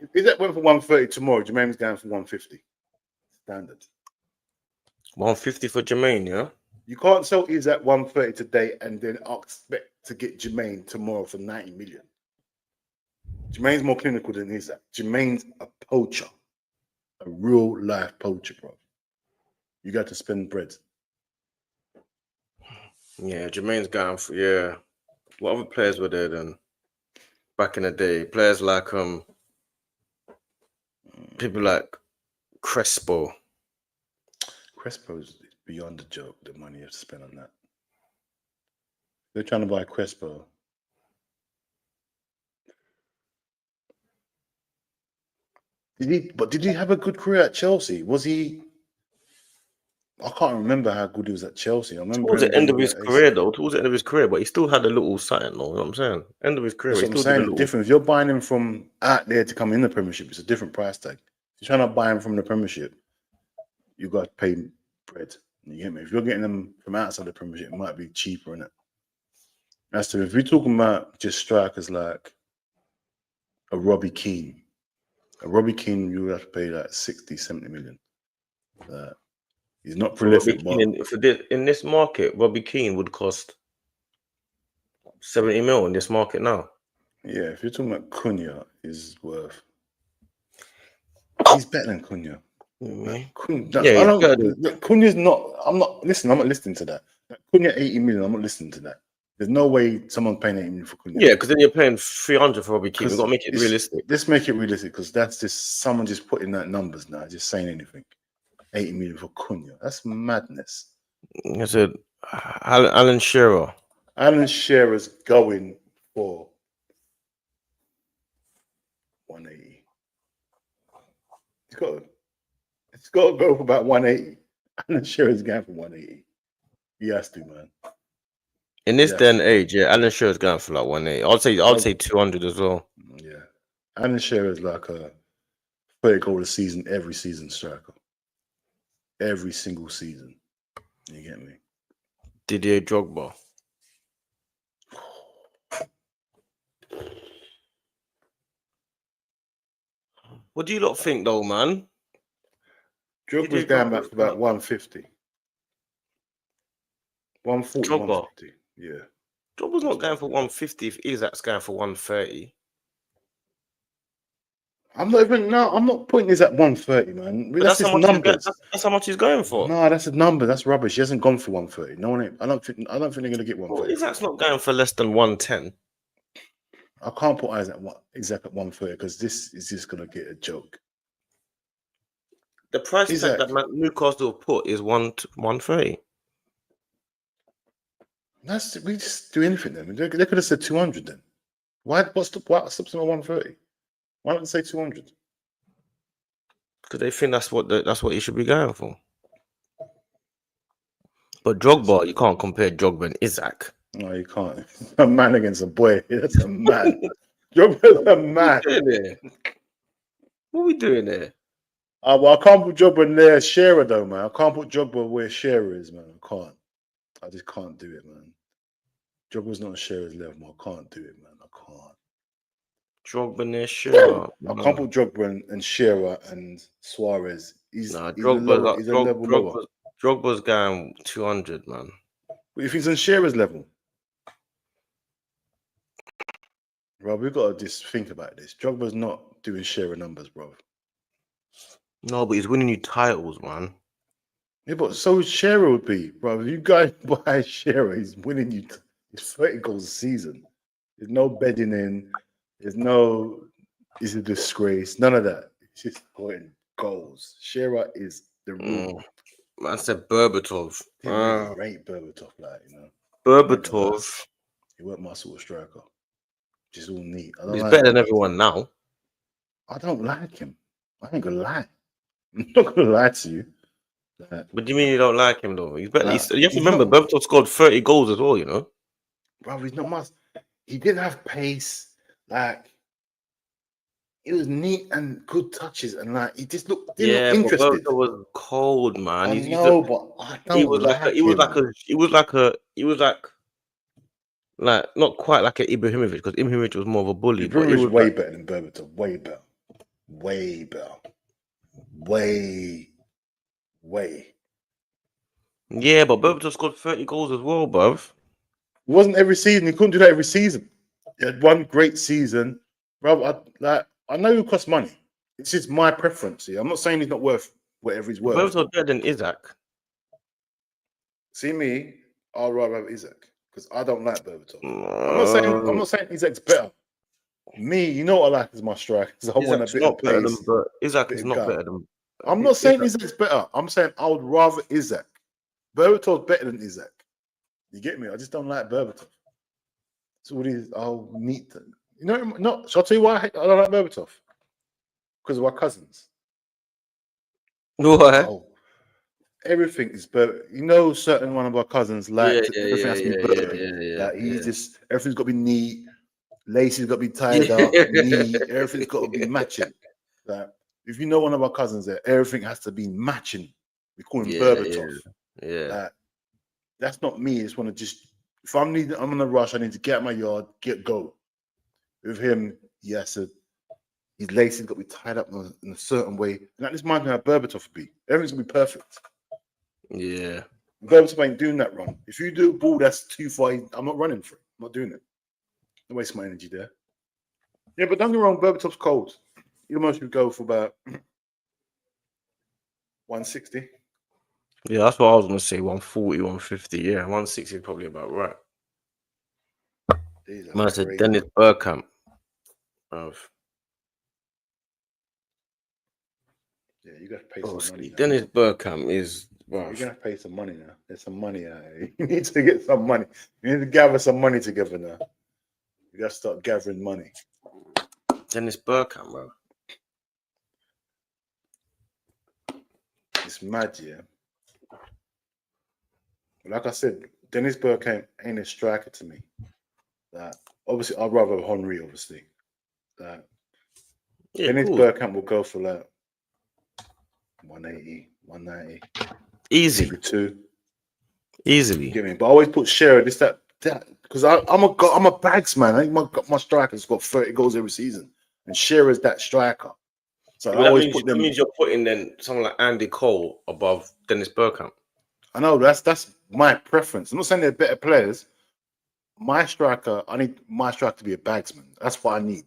If Isaac went for 130 tomorrow, Jermaine's going for 150. Standard. 150 for Jermaine, yeah? You can't sell Isaac 130 today and then expect to get Jermaine tomorrow for 90 million. Jermaine's more clinical than Isaac. Jermaine's a poacher. A real life poacher, bro. You got to spend bread. Yeah, Jermaine's going for, yeah. What other players were there then? Back in the day. Players like people like Crespo. Crespo's beyond a joke, the money you have to spend on that. They're trying to buy Crespo. Did he have a good career at Chelsea? Was he? I can't remember how good he was at Chelsea. I remember towards the end of his career, but he still had a little something, though. You know what I'm saying? End of his career, that's what I'm saying. Different. If you're buying him from out there to come in the Premiership, it's a different price tag. If you're trying to buy him from the Premiership, you got to pay bread. You get me? If you're getting them from outside the Premiership, it might be cheaper, innit? As to if we're talking about just strikers like a Robbie Keane, you would have to pay like 60, 70 million. He's not prolific. In this market, Robbie Keane would cost 70 mil in this market now. Yeah, if you're talking about Cunha, he's better than Cunha. Cunha's not. I'm not listening to that. Cunha 80 million. I'm not listening to that. There's no way someone's paying 80 million for Cunha. Yeah, because then you're paying 300 for Robbie Keane. We've got to make it realistic. Let's make it realistic, because that's just someone just putting that numbers now, just saying anything. 80 million for Cunha. That's madness. I said, Alan Shearer. Alan Shearer's going for 180. It's got to go for about 180. Alan Shearer's going for 180. He has to, man. In this day and age, yeah, Alan Shearer's going for like 180. I'd say 200 as well. Yeah. Alan Shearer's like a 30 goal a season, every season striker. Every single season. You get me? Didier Drogba. What do you lot think, though, man? Drogba's going back to about 150. 140, Drogba. 150. Yeah. Drogba's not going for 150 if Isaac's going for 130. I'm not putting this at 130, man. But That's his numbers. That's how much he's going for. No, that's a number. That's rubbish. He hasn't gone for 130. No one. I don't think they're gonna get 130. Well, Isaac's not going for less than 110. I can't put Isaac at 130 because this is just gonna get a joke. The price tag that Newcastle have put is 130. We just do anything then. They could have said 200 then. What's them at 130? Why don't they say 200? Because they think that's what he should be going for. But Drogba, you can't compare Drogba and Isaac. No, you can't. A man against a boy. That's a man. Drogba's a man. What are we doing there? Well, I can't put Drogba near Shearer though, man. I can't put Drogba where Shearer is, man. I can't. I just can't do it, man. Drogba's not on Shearer's level. I can't do it, man. I can't. Drogba near Shearer. I can't put Drogba and Shearer and Suarez. He's a level lower. Drogba's going 200, man. But if he's on Shearer's level, bro, we've got to just think about this. Drogba's not doing Shearer numbers, bro. No, but he's winning you titles, man. Yeah, but so Shearer would be, bro. If you guys buy Shearer, he's winning you. He's 30 goals a season. There's no bedding in. It's a disgrace. None of that. It's just scoring goals. Shearer is the rule. Man said Berbatov. Rate Berbatov, like, you know. Berbatov. He weren't my sort of striker. Just all neat. He's better than everyone now. I don't like him. I ain't gonna lie. I'm not gonna lie to you. What do you mean you don't like him though? He's better. You have to remember, Berbatov scored 30 goals as well, you know. Bro, he's not much. He didn't have pace. Like, it was neat and good touches, and like he just looked interested. But Berbatov was cold, man. I know, but I don't he was like not quite like an Ibrahimovic, because Ibrahimovic was more of a bully. But he was way better than Berbatov. Way better. Way better. Way. Yeah, but Berbatov scored 30 goals as well, bruv. It wasn't every season. He couldn't do that every season. He had one great season, bro. I know it costs money. It's just my preference. I'm not saying he's not worth whatever he's worth. Berbatov better than Isaac. See me, I'll rather have Isaac because I don't like Berbatov. I'm not saying Isaac's better. Me, you know what I like is my strikers. I want a bit of pace. Isaac is not better than. I'm not saying Isaac's better. I'm saying I would rather Isaac. Berbatov's better than Isaac. You get me? I just don't like Berbatov. So what is? I'll meet them. You know, no. Shall I tell you why I don't like Berbatov? Because of our cousins. What? Oh, everything is You know, certain one of our cousins like everything has to be Berbatov. Like he's just everything's got to be neat. Laces got to be tied up. Neat. Everything's got to be matching. Like if you know one of our cousins there, everything has to be matching. We call him Berbatov. Like, that's not me. I just want to if I'm in a rush, I need to get out my yard, go. With him, his laces got to be tied up in a certain way. And that just reminds me how Berbatov would be. Everything's going to be perfect. Yeah. Berbatov ain't doing that run. If you do a ball that's too far, I'm not running for it. I'm not doing it. Don't waste my energy there. Yeah, but don't get me wrong, Berbatov's cold. You almost would go for about 160. Yeah, that's what I was going to say. 140, 150. Yeah, 160 is probably about right. These are Man, I said crazy. Dennis Bergkamp. Yeah, you got to pay some money Obviously, now. Dennis Bergkamp is. You're gonna have to pay some money now. There's some money out here. You need to get some money. You need to gather some money together now. You got to start gathering money. Dennis Bergkamp, bro. It's mad, yeah. Like I said, Dennis Bergkamp ain't a striker to me. Obviously, I'd rather have Henry, obviously. Yeah, Dennis cool. Bergkamp will go for like 180, 190. Easy. Maybe 2. Easily. Get me? But I always put Shearer, this, that. Because I'm a bags man. I think my striker's got 30 goals every season. And Shearer's that striker. So I always put them. That means you're putting then someone like Andy Cole above Dennis Bergkamp. I know that's my preference. I'm not saying they're better players. My striker, I need my striker to be a bagsman. That's what I need.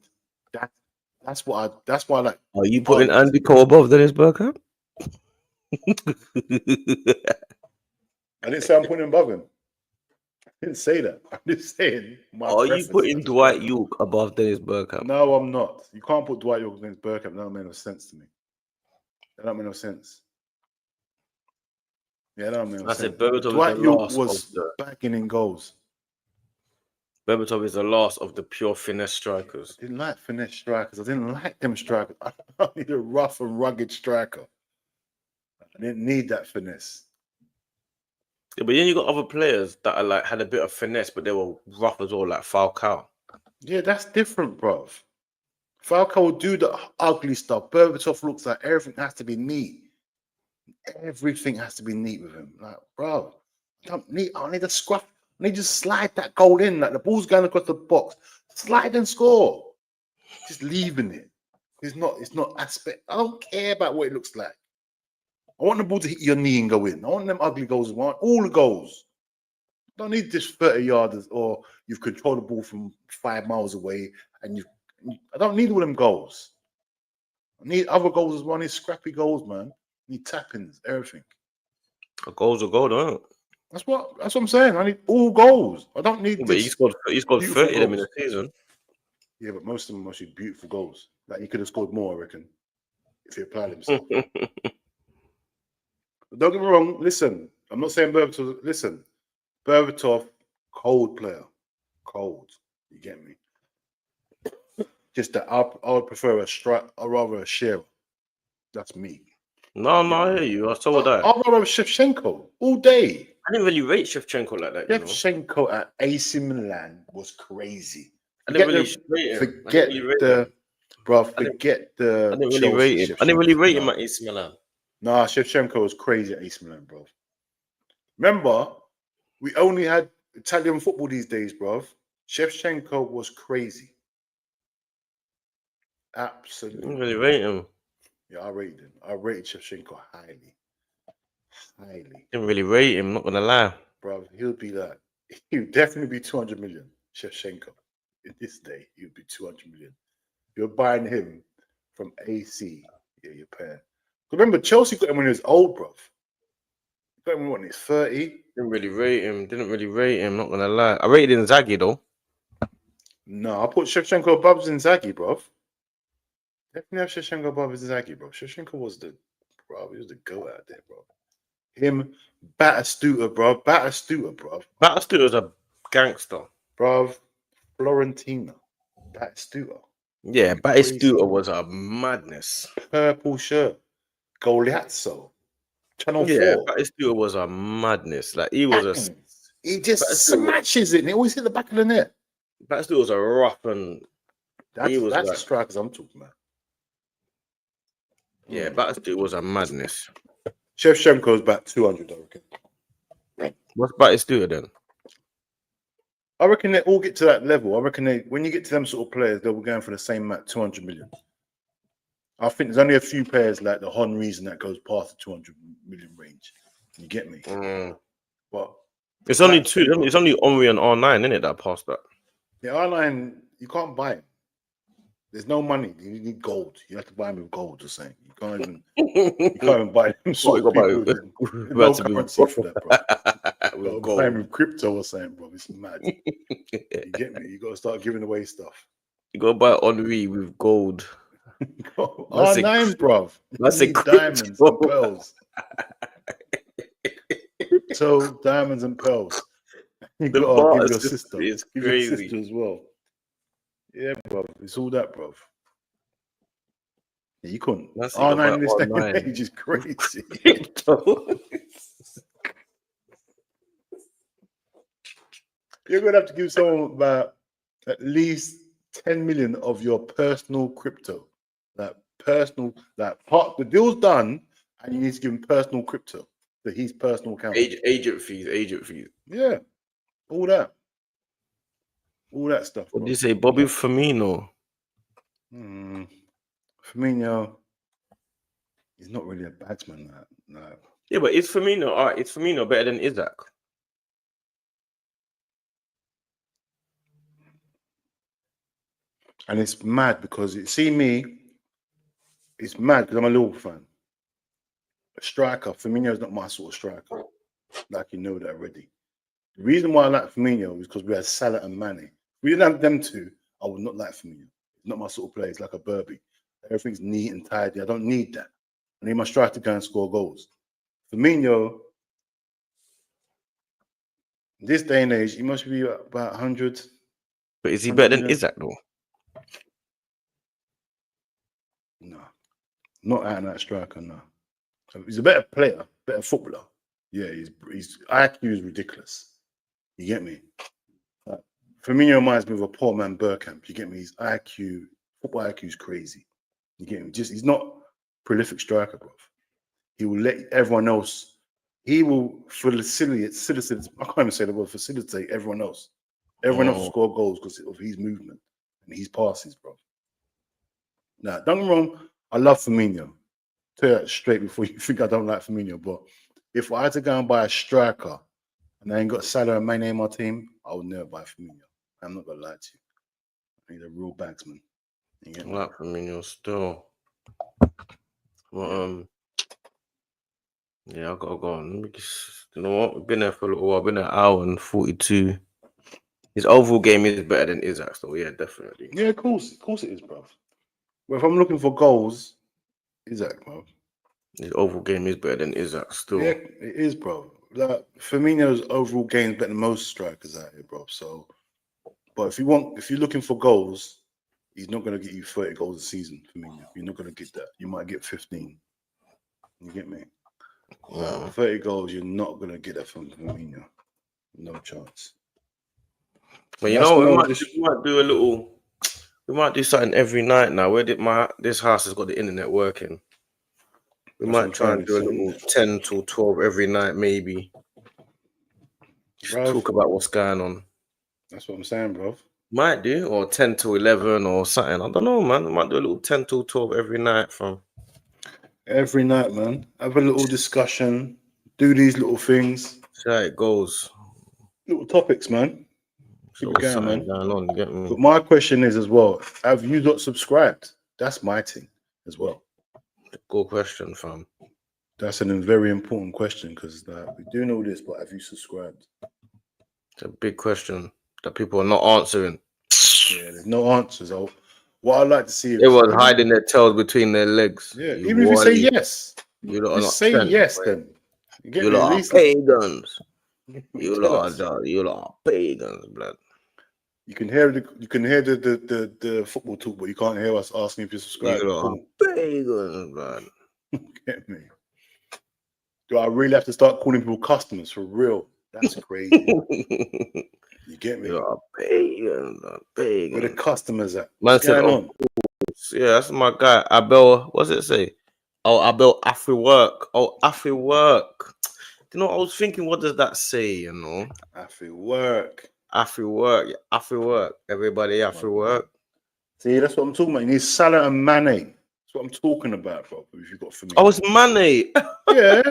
That's why I like. Are you putting Andy Cole above Dennis Bergkamp? I didn't say I'm putting him above him. I didn't say that. I'm just saying my Are you preference putting as a Dwight striker. York above Dennis Bergkamp? No, I'm not. You can't put Dwight York against Bergkamp. That don't make no sense to me. That don't make no sense. Yeah, that don't make no sense. said Berbatov Dwight is the York last was of the. bagging in goals. Berbatov is the last of the pure finesse strikers. I didn't like finesse strikers. I didn't like them strikers. I need a rough and rugged striker. I didn't need that finesse. Yeah, but then you got other players that are like had a bit of finesse, but they were rough as well, like Falcao. Yeah, that's different, bruv. Falcao will do the ugly stuff. Berbatov looks like everything has to be neat. Everything has to be neat with him. Like, bro, I don't need a scruff. I need to slide that goal in. Like the ball's going across the box. Slide and score. Just leaving it. It's not aspect. I don't care about what it looks like. I want the ball to hit your knee and go in. I want them ugly goals. I want all the goals. I don't need this 30 yarders or you've controlled the ball from 5 miles away and I don't need all them goals. I need other goals as well. I need scrappy goals, man. I need tap-ins, everything. A goal's a goal, don't it? That's what I'm saying. I need all goals. I don't need But this. he scored 30 of them in a season. Yeah, but most of them are actually beautiful goals. Like he could have scored more, I reckon, if he applied himself. But don't get me wrong. Listen, I'm not saying Berbatov. Listen, Berbatov, cold player, cold. You get me? Just that I would prefer I'd rather a Shearer. That's me. No, I hear you. I saw that. I'd rather have Shevchenko all day. I didn't really rate Shevchenko like that. Shevchenko at AC Milan was crazy. I didn't really rate him. Forget the Chelsea. I didn't really rate him at AC Milan. Nah, Shevchenko was crazy at AC Milan, bro. Remember, we only had Italian football these days, bro. Shevchenko was crazy. Absolutely. I didn't really rate him. Yeah, I rated him. I rated Shevchenko highly. Highly. Didn't really rate him, not gonna lie. Bro, he would definitely be 200 million, Shevchenko. In this day, he would be 200 million. You're buying him from AC. Yeah, you're paying. Remember, Chelsea got him when he was old, bro. Got him when he was 30. Didn't really rate him, not gonna lie. I rated Inzaghi though. No, I put Shevchenko above Inzaghi, bro. Definitely have Shevchenko above Inzaghi, bro. Shevchenko was he was the goat out there, bro. Him, Batistuta, bro. Batistuta's a gangster. Bro, Florentina. Batistuta. Yeah, Batistuta was a madness. Purple shirt. Goliazzo. Channel 4. Batistuta was a madness. Like he was He just smashes it and he always hit the back of the net. Batistuta was a rough and that's the strikers I'm talking about. Yeah, Batistuta was a madness. Shevchenko's about 200, I reckon. What's Batistuta then? I reckon they all get to that level. I reckon when you get to them sort of players, they'll be going for the same amount, 200 million. I think there's only a few players like the Henrys and that goes past the 200 million range. You get me? But it's only two. It's only Henry and R9, isn't it, that passed that? The R9, you can't buy him. There's no money. You need gold. You have to buy him with gold or something. You can't even buy him. No currency for that, bro. that with Got to buy gold. him with crypto or something, bro. It's mad. You get me? You got to start giving away stuff. You gotta buy Henri with gold. R9, bro. That's You a need diamonds and crypto. pearls. So diamonds and pearls. You The got to barter give your system sister. is Give your crazy. sister as well. Yeah, bro. It's all that, bro. Yeah, you couldn't. That's it, you gotta R9 buy in this day and R9 age is crazy. crypto. You're gonna have to give someone about at least 10 million of your personal crypto. That personal, that part, the deal's done, and you need to give him personal crypto to his personal account. Agent fees. Yeah, all that stuff. What Bro. do you say, Bobby Firmino? Firmino, he's not really a batsman. No. Yeah, but it's Firmino. All right, it's Firmino better than Isaac. And it's mad because it's mad because I'm a Liverpool fan. A striker, Firmino is not my sort of striker. Like you know that already. The reason why I like Firmino is because we had Salah and Mane. If we didn't have them two, I would not like Firmino. It's not my sort of player. It's like a Burby. Everything's neat and tidy. I don't need that. I need my striker to go and score goals. Firmino, in this day and age, he must be about 100. But is he better than Isaac though? No, not out and out striker. No, he's a better player, better footballer. Yeah, his IQ is ridiculous. You get me? Firmino reminds me of a poor man Bergkamp. You get me? His football IQ is crazy. You get me? He's not a prolific striker, bro. He will let everyone else. He will facilitate. I can't even say the word facilitate everyone else. Everyone else will score goals because of his movement and his passes, bro. Now, don't get me wrong. I love Firmino. Tell you that straight before you think I don't like Firmino. But if I had to go and buy a striker and I ain't got Salah and Mane in my team, I would never buy Firmino. I'm not gonna lie to you. I need a real bagsman. I like Firmino still. Well, yeah, I gotta go on. You know what? We've been there for a little while. Been an hour and 42. His overall game is better than Isaac, so yeah, definitely. Yeah, of course it is, bro. Well, if I'm looking for goals, Isaac, bro. His overall game is better than Isaac still. Yeah, it is, bro. Like Firmino's overall game is better than most strikers out here, bro. So, but if you're looking for goals, he's not gonna get you 30 goals a season, Firmino. You're not gonna get that. You might get 15. You get me? 30 goals, you're not gonna get that from Firmino. No chance. But you know, we might do a little. We might do something every night now. This house has got the internet working. We might try and do a little 10 till 12 every night, maybe. Just talk about what's going on. That's what I'm saying, bro. Might do, or 10 to 11 or something. I don't know, man. We might do a little 10 to 12 every night from. Every night, man. Have a little discussion. Do these little things. See how it goes. Little topics, man. Keep it going, man. Going on, you get me? But my question is as well, have you not subscribed? That's my thing as well. Good question, fam. That's a very important question because we do know this, but have you subscribed? It's a big question that people are not answering. Yeah, there's no answers. What I'd like to see is everyone's hiding their tails between their legs. Yeah, even if you say yes, you lot just say yes then. You lot are pagans. You lot are pagans, blood. You can hear the football talk, but you can't hear us asking if you subscribe. You lot are pagans, blood. Get me? Do I really have to start calling people customers for real? That's crazy. You get me? You are pagans, pagans. Where the customers at? Man said, yeah, that's my guy. Abel, what's it say? Oh, Abel, after work. Oh, after work. You know, I was thinking, what does that say? You know, after work. After work. After work. Everybody after work. See, that's what I'm talking about. You need Salah and Mane. That's what I'm talking about, bro. If you got for me. Oh, it's Mane. Yeah.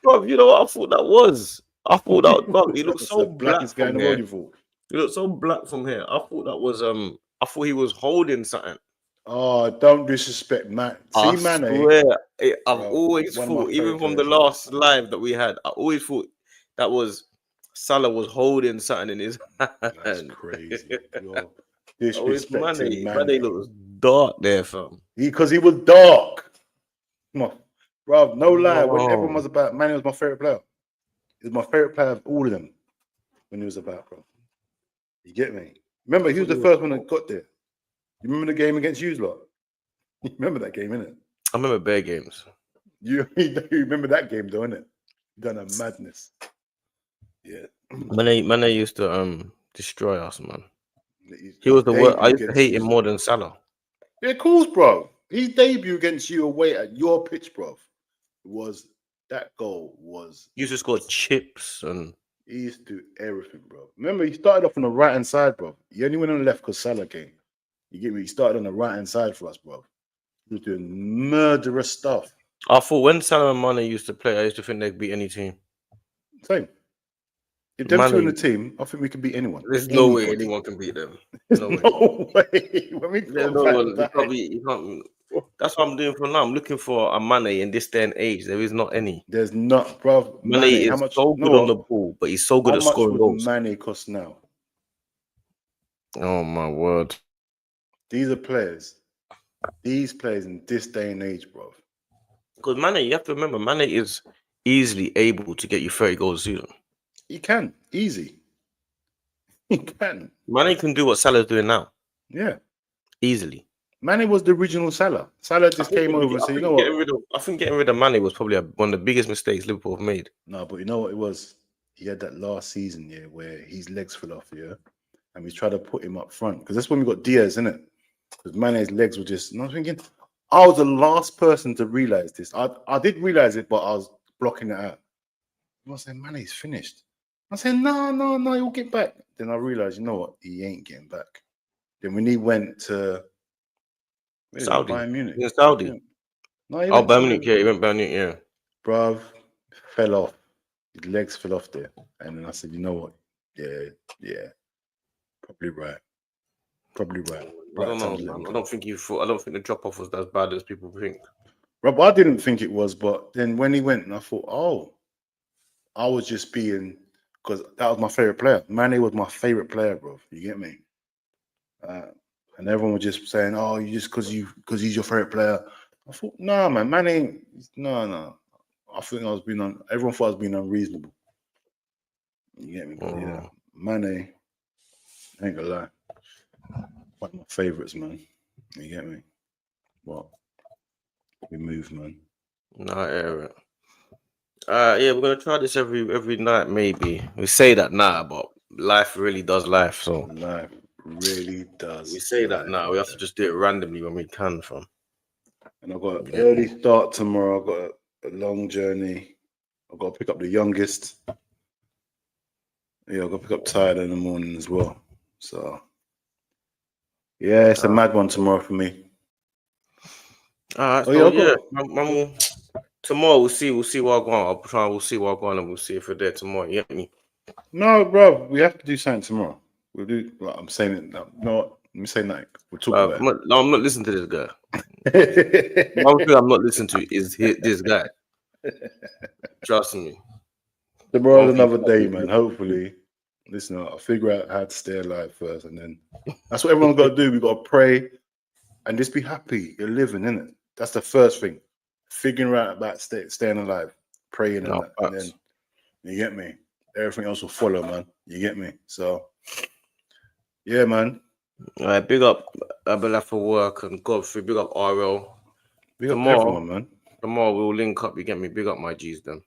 Bro, you know what I thought that was? I thought that was, he looked so black from here. He looked so black from here. I thought that was I thought he was holding something. Oh, don't disrespect Mane. See, Mane. Swear, I've always thought, even from the last live that we had, I always thought that was Salah was holding something in his That's hand. crazy. You're Oh, it's disrespecting Mane. Mane Mane. looks dark there, fam. Because he was dark. Come on. Bro, no lie. When everyone No. was about, Mane was my favorite player. He was my favorite player of all of them when he was about, bro. You get me? Remember, he was the first one that got there. You remember the game against you lot? You remember that game, innit? I remember Bear games. You remember that game, though, innit? You done a madness. Yeah. Mane used to destroy us, man. His He was the worst. debut I used to against hate you him lot. more than Salah. Yeah, of course, bro. His debut against you away at your pitch, bro, was that goal was. He used to score chips and. He used to do everything, bro. Remember, he started off on the right hand side, bro. He only went on the left because Salah came. You get me? He started on the right hand side for us, bro. He was doing murderous stuff. I thought when Salah and Mane used to play, I used to think they'd beat any team. Same. If them two in the team, I think we can beat anyone. There's no way anyone can beat them. There's no way. When we There's no one. You can't. That's what I'm doing for now. I'm looking for a Mane in this day and age. There is not any. There's not, bro. Mane is so good on the ball, but he's so good at scoring goals. How much would Mane cost now? Oh my word! These are players. These players in this day and age, bro. Because Mane, you have to remember, Mane is easily able to get you 30 goals a season. He can easy. He can. Mane can do what Salah's doing now. Yeah, easily. Mane was the original Salah. Salah just came over and said, "You know what?" I think getting rid of Mane was probably one of the biggest mistakes Liverpool have made. No, but you know what it was? He had that last season, yeah, where his legs fell off, yeah, and we tried to put him up front because that's when we got Diaz, isn't it? Because Mane's legs were just. And I was thinking, I was the last person to realize this. I did realize it, but I was blocking it out. I was saying, Mane's finished. I said, no, he'll get back. Then I realized, you know what? He ain't getting back. Then when he went to Saudi, Bayern Munich. in Saudi. Yeah. No, Bayern Munich. Yeah, he went Bayern Munich. Yeah, bruv, fell off. His legs fell off there, and then I said, you know what? Yeah, probably right. I don't know, man. I don't think the drop off was as bad as people think. Rob, I didn't think it was, but then when he went, and I thought, oh, I was just being, because that was my favorite player. Mane was my favorite player, bro. You get me? And everyone was just saying, "Oh, you just because he's your favorite player." I thought, "No, man, Mane, no." I think I was being everyone thought I was being unreasonable. You get me? But yeah, Mane, I ain't gonna lie, one of my favorites, man. You get me? What? We move, man. No, Eric. Yeah, we're gonna try this every night, maybe. We say that now, but life really does life. So life really does. We say that now. We have to just do it randomly when we can, fam. And I've got an early start tomorrow. I've got a long journey. I've got to pick up the youngest. Yeah, I've got to pick up Tyler in the morning as well. So yeah, it's a mad one tomorrow for me. All right, tomorrow we'll see what I go on. We'll see what I go on, and we'll see if we're there tomorrow. You get me? No, bro, we have to do something tomorrow. We'll do. Like, I'm saying it now. No, let me say that. We'll talk about it. No, I'm not listening to this guy. One thing I'm not listening to is this guy. Trust me. Tomorrow's another day, man. Hopefully, listen, I'll figure out how to stay alive first, and then that's what everyone's got to do. We got to pray and just be happy. You're living, innit? That's the first thing. Figuring out about staying alive, praying, and then you get me. Everything else will follow, man. You get me? So, yeah, man. All right, big up Abela for work and Godfrey. Big up RL. Big up everyone, man. Tomorrow we'll link up. You get me? Big up my G's, then.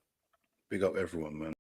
Big up everyone, man.